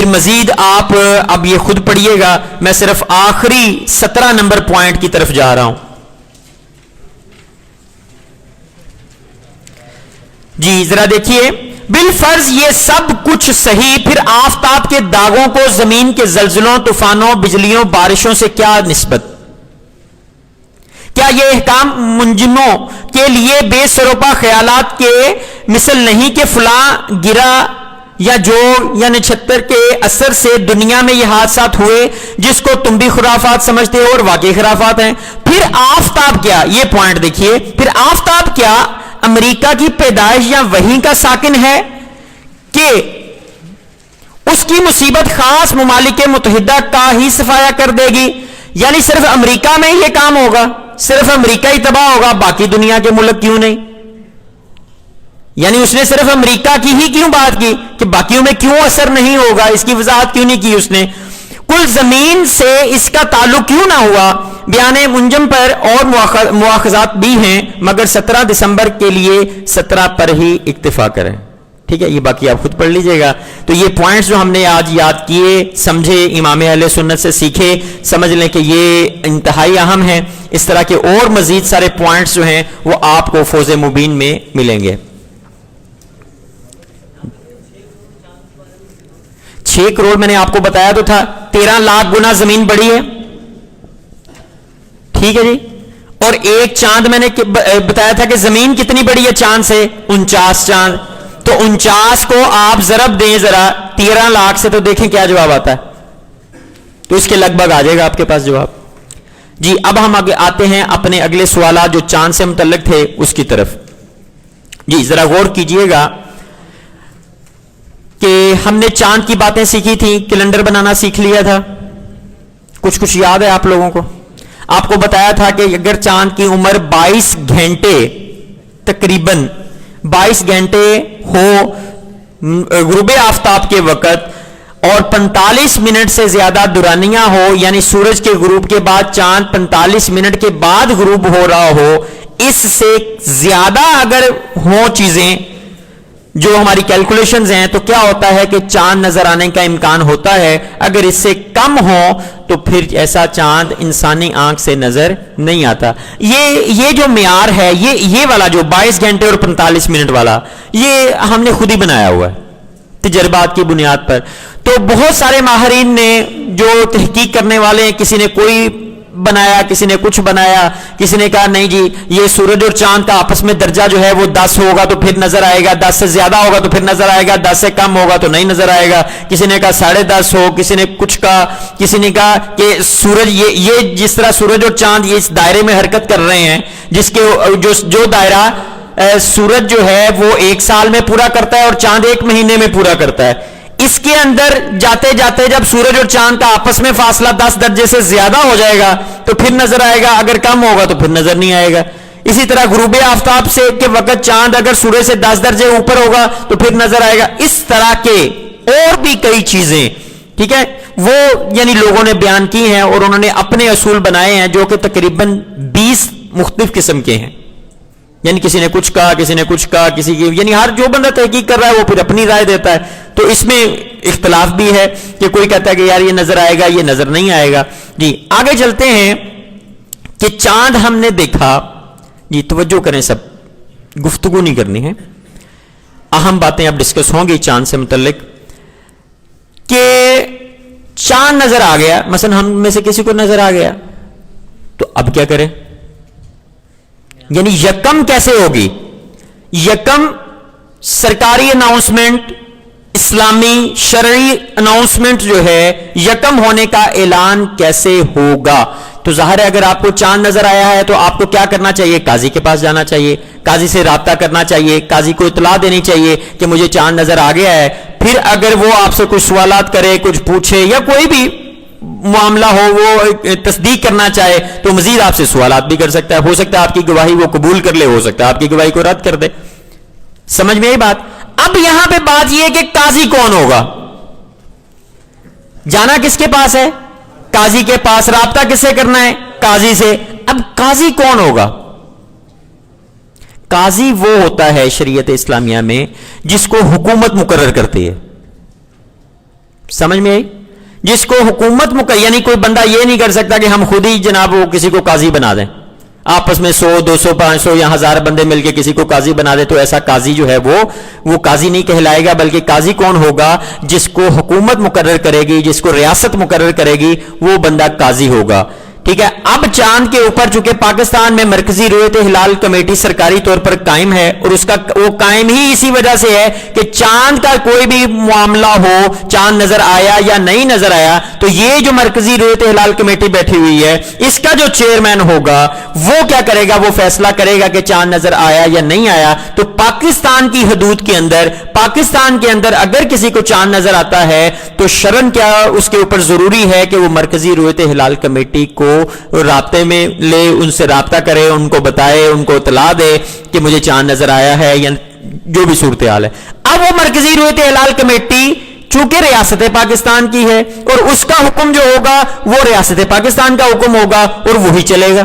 پھر مزید آپ اب یہ خود پڑھیے گا، میں صرف آخری 17 نمبر پوائنٹ کی طرف جا رہا ہوں. جی ذرا دیکھیے، بالفرض یہ سب کچھ صحیح، پھر آفتاب کے داغوں کو زمین کے زلزلوں، طوفانوں، بجلیوں، بارشوں سے کیا نسبت؟ کیا یہ احکام منجموں کے لیے بے سروپا خیالات کے مثل نہیں کہ فلاں گرا یا جوڑ یا نچھتر کے اثر سے دنیا میں یہ حادثات ہوئے جس کو تم بھی خرافات سمجھتے ہو اور واقعی خرافات ہیں؟ پھر آفتاب کیا، یہ پوائنٹ دیکھیے، پھر آفتاب کیا امریکہ کی پیدائش یا وہیں کا ساکن ہے کہ اس کی مصیبت خاص ممالک متحدہ کا ہی صفایا کر دے گی؟ یعنی صرف امریکہ میں یہ کام ہوگا، صرف امریکہ ہی تباہ ہوگا، باقی دنیا کے ملک کیوں نہیں؟ یعنی اس نے صرف امریکہ کی ہی کیوں بات کی کہ باقیوں میں کیوں اثر نہیں ہوگا؟ اس کی وضاحت کیوں نہیں کی اس نے؟ کل زمین سے اس کا تعلق کیوں نہ ہوا؟ بیان منجم پر اور مواخذات بھی ہیں، مگر 17 دسمبر کے لیے 17 پر ہی اکتفا کریں. ٹھیک ہے، یہ باقی آپ خود پڑھ لیجئے گا. تو یہ پوائنٹس جو ہم نے آج یاد کیے، سمجھے، امام اہل سنت سے سیکھے، سمجھ لیں کہ یہ انتہائی اہم ہے. اس طرح کے اور مزید سارے پوائنٹس جو ہیں وہ آپ کو فوز مبین میں ملیں گے. 6 کروڑ میں نے آپ کو بتایا تو تھا، 13 لاکھ گنا زمین بڑی ہے. ٹھیک ہے جی. اور ایک چاند میں نے بتایا تھا کہ زمین کتنی بڑی ہے چاند سے؟ 49 چاند. تو 49 کو آپ ضرب دیں ذرا 13 لاکھ سے، تو دیکھیں کیا جواب آتا ہے. تو اس کے لگ بھگ آ جائے گا آپ کے پاس جواب. جی اب ہم آگے آتے ہیں اپنے اگلے سوالات جو چاند سے متعلق تھے اس کی طرف. جی ذرا غور کیجئے گا کہ ہم نے چاند کی باتیں سیکھی تھیں، کیلنڈر بنانا سیکھ لیا تھا، کچھ یاد ہے آپ لوگوں کو؟ آپ کو بتایا تھا کہ اگر چاند کی عمر 22 گھنٹے تقریباً 22 گھنٹے ہو غروب آفتاب کے وقت اور 45 منٹ سے زیادہ دورانیہ ہو، یعنی سورج کے غروب کے بعد چاند 45 منٹ کے بعد غروب ہو رہا ہو، اس سے زیادہ اگر ہوں چیزیں جو ہماری کیلکولیشنز ہیں، تو کیا ہوتا ہے کہ چاند نظر آنے کا امکان ہوتا ہے. اگر اس سے کم ہو تو پھر ایسا چاند انسانی آنکھ سے نظر نہیں آتا. یہ جو معیار ہے، یہ والا جو 22 گھنٹے اور 45 منٹ والا، یہ ہم نے خود ہی بنایا ہوا ہے تجربات کی بنیاد پر. تو بہت سارے ماہرین نے جو تحقیق کرنے والے ہیں، کسی نے کوئی بنایا، کسی نے کچھ بنایا، کسی نے کہا نہیں جی یہ سورج اور چاند کا آپس میں درجہ جو ہے وہ 10 ہوگا تو پھر نظر آئے گا، 10 سے زیادہ ہوگا تو پھر نظر آئے گا، 10 سے کم ہوگا تو نہیں نظر آئے گا. کسی نے کہا 10.5 ہو، کسی نے کچھ کہا، کسی نے کہا کہ سورج یہ جس طرح سورج اور چاند یہ اس دائرے میں حرکت کر رہے ہیں، جس کے جو دائرہ سورج جو ہے وہ 1 سال میں پورا کرتا ہے اور چاند 1 مہینے میں پورا کرتا ہے، اس کے اندر جاتے جاتے جب سورج اور چاند کا آپس میں فاصلہ 10 درجے سے زیادہ ہو جائے گا تو پھر نظر آئے گا، اگر کم ہوگا تو پھر نظر نہیں آئے گا. اسی طرح غروب آفتاب سے کے وقت چاند اگر سورج سے 10 درجے اوپر ہوگا تو پھر نظر آئے گا. اس طرح کے اور بھی کئی چیزیں، ٹھیک ہے، وہ یعنی لوگوں نے بیان کی ہیں اور انہوں نے اپنے اصول بنائے ہیں جو کہ تقریباً 20 مختلف قسم کے ہیں. یعنی کسی نے کچھ کہا، کسی نے کچھ کہا، کسی کی یعنی ہر جو بندہ تحقیق کر رہا ہے وہ پھر اپنی رائے دیتا ہے. تو اس میں اختلاف بھی ہے کہ کوئی کہتا ہے کہ یار یہ نظر آئے گا، یہ نظر نہیں آئے گا. جی آگے چلتے ہیں کہ چاند ہم نے دیکھا. جی توجہ کریں، سب گفتگو نہیں کرنی ہے، اہم باتیں اب ڈسکس ہوں گی چاند سے متعلق. کہ چاند نظر آ گیا، مثلا ہم میں سے کسی کو نظر آ گیا تو اب کیا کریں؟ یعنی یکم کیسے ہوگی؟ یکم سرکاری اناؤنسمنٹ، اسلامی شرعی اناؤنسمنٹ جو ہے، یکم ہونے کا اعلان کیسے ہوگا؟ تو ظاہر ہے اگر آپ کو چاند نظر آیا ہے تو آپ کو کیا کرنا چاہیے؟ قاضی کے پاس جانا چاہیے، قاضی سے رابطہ کرنا چاہیے، قاضی کو اطلاع دینی چاہیے کہ مجھے چاند نظر آ گیا ہے. پھر اگر وہ آپ سے کچھ سوالات کرے، کچھ پوچھے یا کوئی بھی معاملہ ہو وہ تصدیق کرنا چاہے تو مزید آپ سے سوالات بھی کر سکتا ہے. ہو سکتا ہے آپ کی گواہی وہ قبول کر لے، ہو سکتا ہے آپ کی گواہی کو رد کر دے. سمجھ میں آئی بات؟ اب یہاں پہ بات یہ ہے کہ قاضی کون ہوگا؟ جانا کس کے پاس ہے؟ قاضی کے پاس. رابطہ کس سے کرنا ہے؟ قاضی سے. اب قاضی کون ہوگا؟ قاضی وہ ہوتا ہے شریعت اسلامیہ میں جس کو حکومت مقرر کرتی ہے. سمجھ میں آئی؟ جس کو حکومت یعنی کوئی بندہ یہ نہیں کر سکتا کہ ہم خود ہی جناب وہ کسی کو قاضی بنا دیں، آپس میں 100 200 500 یا 1000 بندے مل کے کسی کو قاضی بنا دے، تو ایسا قاضی جو ہے وہ قاضی نہیں کہلائے گا، بلکہ قاضی کون ہوگا؟ جس کو حکومت مقرر کرے گی، جس کو ریاست مقرر کرے گی، وہ بندہ قاضی ہوگا. ٹھیک ہے. اب چاند کے اوپر چونکہ پاکستان میں مرکزی رویت ہلال کمیٹی سرکاری طور پر قائم ہے، اور اس کا وہ قائم ہی اسی وجہ سے ہے کہ چاند کا کوئی بھی معاملہ ہو، چاند نظر آیا یا نہیں نظر آیا، تو یہ جو مرکزی رویت ہلال کمیٹی بیٹھی ہوئی ہے، اس کا جو چیئرمین ہوگا وہ کیا کرے گا؟ وہ فیصلہ کرے گا کہ چاند نظر آیا یا نہیں آیا. تو پاکستان کی حدود کے اندر، پاکستان کے اندر اگر کسی کو چاند نظر آتا ہے تو شرعاً کیا اس کے اوپر ضروری ہے کہ وہ مرکزی رویت ہلال کمیٹی کو رابطے میں لے، ان سے رابطہ کرے، ان کو بتائے، ان کو اطلاع دے کہ مجھے چاند نظر آیا ہے یا جو بھی صورتحال ہے. اب وہ مرکزی رویت ہلال کمیٹی چونکہ ریاست پاکستان کی ہے، اور اس کا حکم جو ہوگا وہ ریاست پاکستان کا حکم ہوگا اور وہی چلے گا.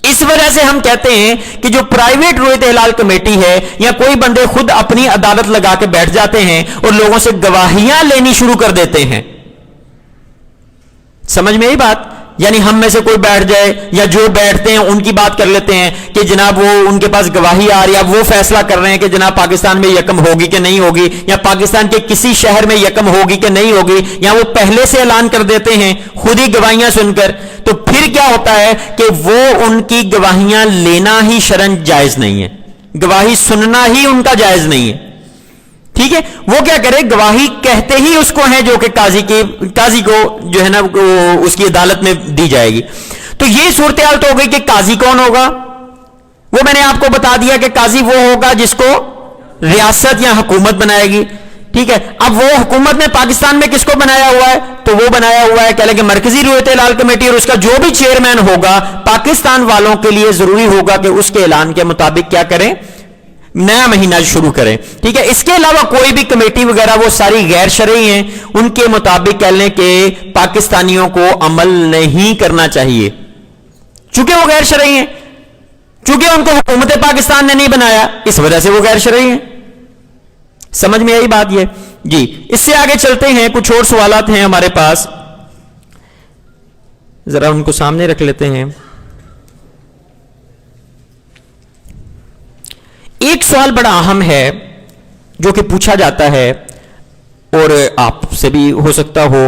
اس وجہ سے ہم کہتے ہیں کہ جو پرائیویٹ رویت ہلال کمیٹی ہے، یا کوئی بندے خود اپنی عدالت لگا کے بیٹھ جاتے ہیں اور لوگوں سے گواہیاں لینی شروع کر دیتے ہیں. سمجھ میں آئی بات؟ یعنی ہم میں سے کوئی بیٹھ جائے یا جو بیٹھتے ہیں ان کی بات کر لیتے ہیں کہ جناب وہ ان کے پاس گواہی آ رہی ہے، اب وہ فیصلہ کر رہے ہیں کہ جناب پاکستان میں یکم ہوگی کہ نہیں ہوگی، یا پاکستان کے کسی شہر میں یکم ہوگی کہ نہیں ہوگی، یا وہ پہلے سے اعلان کر دیتے ہیں خود ہی گواہیاں سن کر. تو پھر کیا ہوتا ہے کہ وہ ان کی گواہیاں لینا ہی شرعاً جائز نہیں ہے، گواہی سننا ہی ان کا جائز نہیں ہے. ٹھیک ہے. وہ کیا کرے؟ گواہی کہتے ہی اس کو ہیں جو کہ قاضی کو جو ہے نا اس کی عدالت میں دی جائے گی. تو یہ صورتحال تو ہو گئی کہ قاضی کون ہوگا. وہ میں نے آپ کو بتا دیا کہ قاضی وہ ہوگا جس کو ریاست یا حکومت بنائے گی. ٹھیک ہے. اب وہ حکومت نے پاکستان میں کس کو بنایا ہوا ہے؟ تو وہ بنایا ہوا ہے کہہ لیں کہ مرکزی رویت ہلال کمیٹی، اور اس کا جو بھی چیئرمین ہوگا پاکستان والوں کے لیے ضروری ہوگا کہ اس کے اعلان کے مطابق کیا کریں؟ نیا مہینہ شروع کریں. ٹھیک ہے. اس کے علاوہ کوئی بھی کمیٹی وغیرہ وہ ساری غیر شرعی ہیں، ان کے مطابق کہہ لیں کہ پاکستانیوں کو عمل نہیں کرنا چاہیے، چونکہ وہ غیر شرعی ہیں، چونکہ ان کو حکومت پاکستان نے نہیں بنایا، اس وجہ سے وہ غیر شرعی ہیں. سمجھ میں آئی بات یہ؟ جی. اس سے آگے چلتے ہیں، کچھ اور سوالات ہیں ہمارے پاس، ذرا ان کو سامنے رکھ لیتے ہیں. ایک سوال بڑا اہم ہے جو کہ پوچھا جاتا ہے، اور آپ سے بھی ہو سکتا ہو،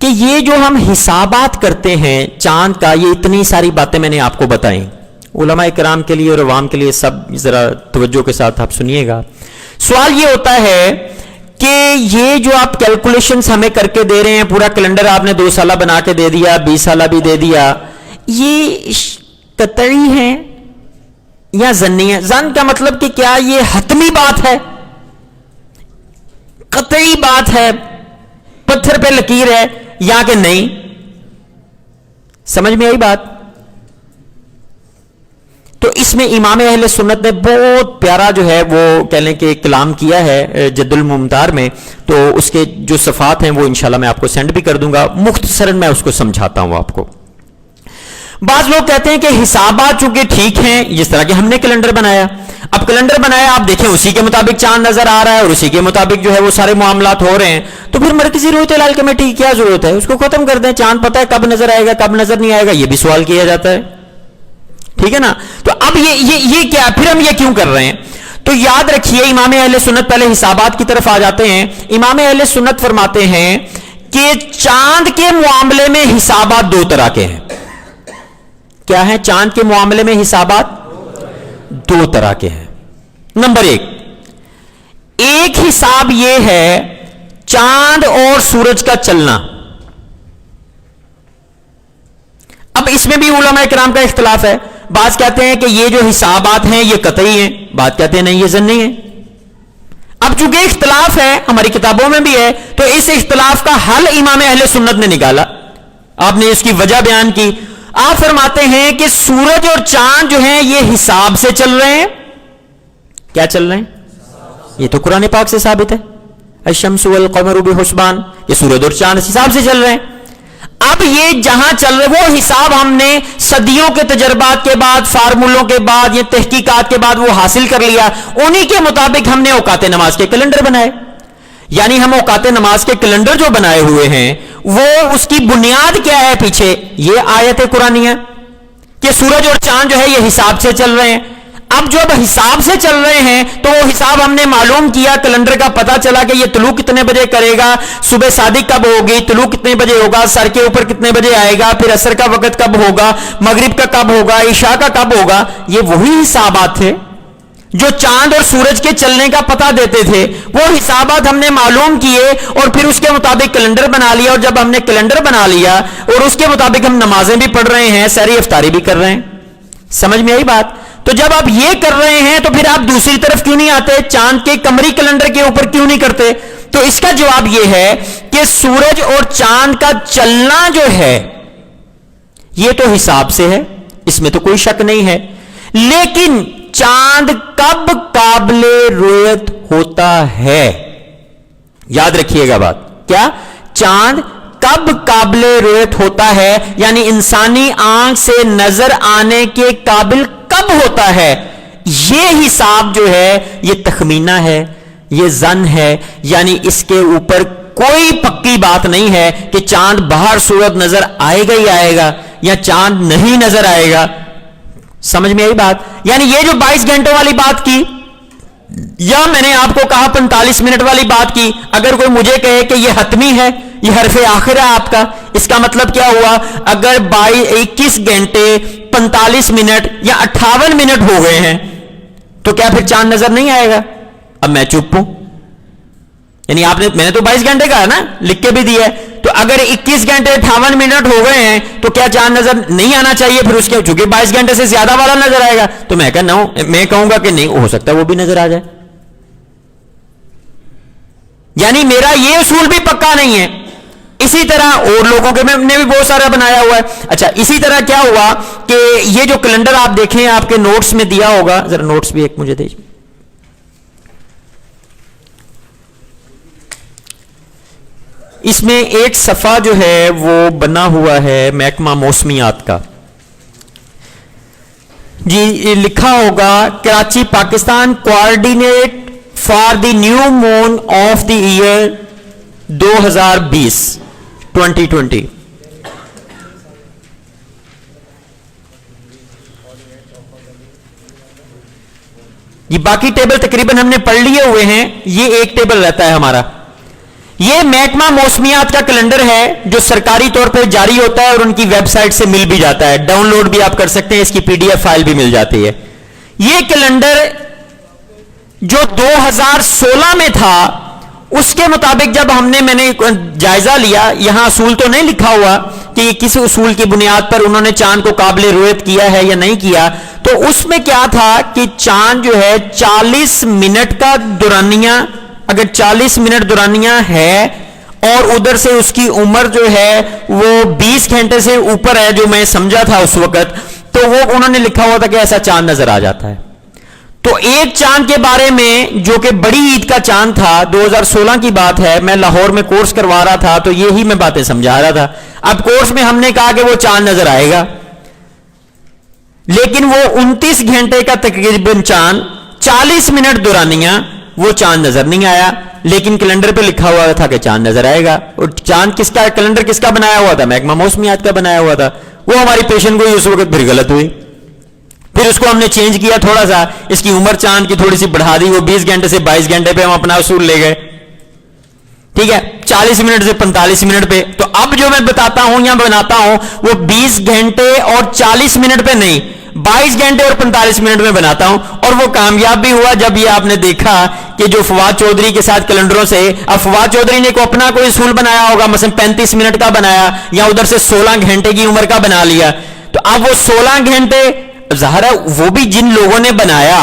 کہ یہ جو ہم حسابات کرتے ہیں چاند کا، یہ اتنی ساری باتیں میں نے آپ کو بتائیں، علماء کرام کے لیے اور عوام کے لیے سب ذرا توجہ کے ساتھ آپ سنیے گا. سوال یہ ہوتا ہے کہ یہ جو آپ کیلکولیشنز ہمیں کر کے دے رہے ہیں، پورا کیلنڈر آپ نے 2 سالہ بنا کے دے دیا، 20 سالہ بھی دے دیا، یہ قطعی ہیں یا ظنی ہے؟ ظن کا مطلب کہ کیا یہ حتمی بات ہے، قطعی بات ہے، پتھر پہ لکیر ہے، یا کہ نہیں؟ سمجھ میں آئی بات؟ تو اس میں امام اہل سنت نے بہت پیارا جو ہے وہ کہہ لیں کہ کلام کیا ہے جد الممتار میں. تو اس کے جو صفحات ہیں وہ انشاءاللہ میں آپ کو سینڈ بھی کر دوں گا، مختصراً میں اس کو سمجھاتا ہوں آپ کو. بعض لوگ کہتے ہیں کہ حسابات چونکہ ٹھیک ہیں، جس طرح کہ ہم نے کیلنڈر بنایا، اب کیلنڈر بنایا آپ دیکھیں اسی کے مطابق چاند نظر آ رہا ہے اور اسی کے مطابق جو ہے وہ سارے معاملات ہو رہے ہیں، تو پھر مرکزی رویت ہلال کمیٹی کی کیا ضرورت ہے؟ اس کو ختم کر دیں. چاند پتہ ہے کب نظر آئے گا کب نظر نہیں آئے گا، یہ بھی سوال کیا جاتا ہے. ٹھیک ہے نا. تو اب یہ کیا، پھر ہم یہ کیوں کر رہے ہیں؟ تو یاد رکھیے امام اہل سنت پہلے حسابات کی طرف آ جاتے ہیں. امام اہل سنت فرماتے ہیں کہ چاند کے معاملے میں حسابات 2 طرح کے ہیں. کیا ہیں؟ چاند کے معاملے میں حسابات 2 طرح کے ہیں. نمبر 1، ایک حساب یہ ہے چاند اور سورج کا چلنا. اب اس میں بھی علماء کرام کا اختلاف ہے. بعض کہتے ہیں کہ یہ جو حسابات ہیں یہ قطعی ہیں، بعض کہتے ہیں نہیں یہ ظنی ہیں. اب چونکہ اختلاف ہے، ہماری کتابوں میں بھی ہے، تو اس اختلاف کا حل امام اہل سنت نے نکالا. آپ نے اس کی وجہ بیان کی. آپ فرماتے ہیں کہ سورج اور چاند جو ہیں یہ حساب سے چل رہے ہیں. کیا چل رہے ہیں؟ یہ تو قرآن پاک سے ثابت ہے، الشمس والقمر بحسبان، یہ سورج اور چاند حساب سے چل رہے ہیں. اب یہ جہاں چل رہے وہ حساب ہم نے صدیوں کے تجربات کے بعد، فارمولوں کے بعد، یہ تحقیقات کے بعد وہ حاصل کر لیا، انہی کے مطابق ہم نے اوقات نماز کے کیلنڈر بنائے. یعنی ہم اوقات نماز کے کیلنڈر جو بنائے ہوئے ہیں وہ اس کی بنیاد کیا ہے پیچھے؟ یہ آیت قرآنیہ کہ سورج اور چاند جو ہے یہ حساب سے چل رہے ہیں. اب جب حساب سے چل رہے ہیں تو وہ حساب ہم نے معلوم کیا, کیلنڈر کا پتہ چلا کہ یہ طلوع کتنے بجے کرے گا, صبح صادق کب ہوگی, طلوع کتنے بجے ہوگا, سر کے اوپر کتنے بجے آئے گا, پھر عصر کا وقت کب ہوگا, مغرب کا کب ہوگا, عشاء کا کب ہوگا. یہ وہی حسابات تھے جو چاند اور سورج کے چلنے کا پتہ دیتے تھے. وہ حسابات ہم نے معلوم کیے اور پھر اس کے مطابق کیلنڈر بنا لیا, اور جب ہم نے کیلنڈر بنا لیا اور اس کے مطابق ہم نمازیں بھی پڑھ رہے ہیں, سحری افطاری بھی کر رہے ہیں. سمجھ میں آئی بات؟ تو جب آپ یہ کر رہے ہیں تو پھر آپ دوسری طرف کیوں نہیں آتے, چاند کے قمری کیلنڈر کے اوپر کیوں نہیں کرتے؟ تو اس کا جواب یہ ہے کہ سورج اور چاند کا چلنا جو ہے یہ تو حساب سے ہے, اس میں تو کوئی شک نہیں ہے, لیکن چاند کب قابل رؤیت ہوتا ہے؟ یاد رکھیے گا بات, کیا چاند کب قابل رؤیت ہوتا ہے, یعنی انسانی آنکھ سے نظر آنے کے قابل کب ہوتا ہے؟ یہ حساب جو ہے یہ تخمینہ ہے, یہ ظن ہے, یعنی اس کے اوپر کوئی پکی بات نہیں ہے کہ چاند باہر صورت نظر آئے گا ہی آئے گا یا چاند نہیں نظر آئے گا. سمجھ میں آئی بات؟ یعنی یہ جو 22 گھنٹوں والی بات کی یا میں نے آپ کو کہا 45 منٹ والی بات کی, اگر کوئی مجھے کہے کہ یہ حتمی ہے, یہ حرف آخر ہے آپ کا, اس کا مطلب کیا ہوا؟ اگر 21 گھنٹے 45 منٹ یا 58 منٹ ہو گئے ہیں تو کیا پھر چاند نظر نہیں آئے گا؟ اب میں چپ ہوں, یعنی میں نے تو 22 گھنٹے کہا نا, لکھ کے بھی دیا ہے, تو اگر 21 گھنٹے 58 منٹ ہو گئے ہیں تو کیا چاند نظر نہیں آنا چاہیے؟ پھر اس کے چونکہ 22 گھنٹے سے زیادہ والا نظر آئے گا, تو میں کہوں گا کہ نہیں ہو سکتا وہ بھی نظر آ جائے. یعنی میرا یہ اصول بھی پکا نہیں ہے. اسی طرح اور لوگوں کے میں نے بھی بہت سارا بنایا ہوا ہے. اچھا, اسی طرح کیا ہوا کہ یہ جو کیلنڈر آپ دیکھیں آپ کے نوٹس میں دیا ہوگا, ذرا نوٹس بھی ایک مجھے دیجیے. اس میں ایک صفحہ جو ہے وہ بنا ہوا ہے محکمہ موسمیات کا. جی لکھا ہوگا Karachi Pakistan coordinate for the new moon of the year 2020. یہ باقی ٹیبل تقریباً ہم نے پڑھ لیے ہوئے ہیں, یہ ایک ٹیبل رہتا ہے ہمارا. یہ محکمہ موسمیات کا کیلنڈر ہے جو سرکاری طور پر جاری ہوتا ہے اور ان کی ویب سائٹ سے مل بھی جاتا ہے, ڈاؤن لوڈ بھی آپ کر سکتے ہیں, اس کی PDF فائل بھی مل جاتی ہے. یہ کیلنڈر جو 2016 میں تھا اس کے مطابق جب میں نے جائزہ لیا, یہاں اصول تو نہیں لکھا ہوا کہ یہ کس اصول کی بنیاد پر انہوں نے چاند کو قابل رؤیت کیا ہے یا نہیں کیا, تو اس میں کیا تھا کہ چاند جو ہے 40 منٹ کا دورانیہ, اگر 40 منٹ دورانیہ ہے اور ادھر سے اس کی عمر جو ہے وہ 20 گھنٹے سے اوپر ہے, جو میں سمجھا تھا اس وقت, تو وہ انہوں نے لکھا ہوا تھا کہ ایسا چاند نظر آ جاتا ہے. تو ایک چاند کے بارے میں جو کہ بڑی عید کا چاند تھا, 2016 کی بات ہے, میں لاہور میں کورس کروا رہا تھا تو یہی میں باتیں سمجھا رہا تھا. اب کورس میں ہم نے کہا کہ وہ چاند نظر آئے گا, لیکن وہ 29 گھنٹے کا تقریباً چاند 40 منٹ دورانیہ وہ چاند نظر نہیں آیا, لیکن کیلنڈر پہ لکھا ہوا تھا کہ چاند نظر آئے گا. اور چاند کس کا, کیلنڈر کس کا بنایا ہوا تھا؟ محکمہ موسمیات کا بنایا ہوا تھا. وہ ہماری پیشن گوئی اس وقت پھر غلط ہوئی, پھر اس کو ہم نے چینج کیا تھوڑا سا, اس کی عمر چاند کی تھوڑی سی بڑھا دی, وہ 20 گھنٹے سے 22 گھنٹے پہ ہم اپنا اصول لے گئے, ٹھیک ہے, 40 منٹ سے 45 منٹ پہ. تو اب جو میں بتاتا ہوں یا بناتا ہوں وہ 20 گھنٹے اور 40 منٹ پہ نہیں, 22 گھنٹے اور 45 منٹ میں بناتا ہوں, اور وہ کامیاب بھی ہوا جب یہ آپ نے دیکھا کہ جو فواد چودھری کے ساتھ کیلنڈروں سے, اب فواد چودھری نے اپنا کوئی اصول بنایا ہوگا, مثلا 35 منٹ کا بنایا یا ادھر سے 16 گھنٹے کی عمر کا بنا لیا, تو اب وہ 16 گھنٹے ظاہر ہے وہ بھی جن لوگوں نے بنایا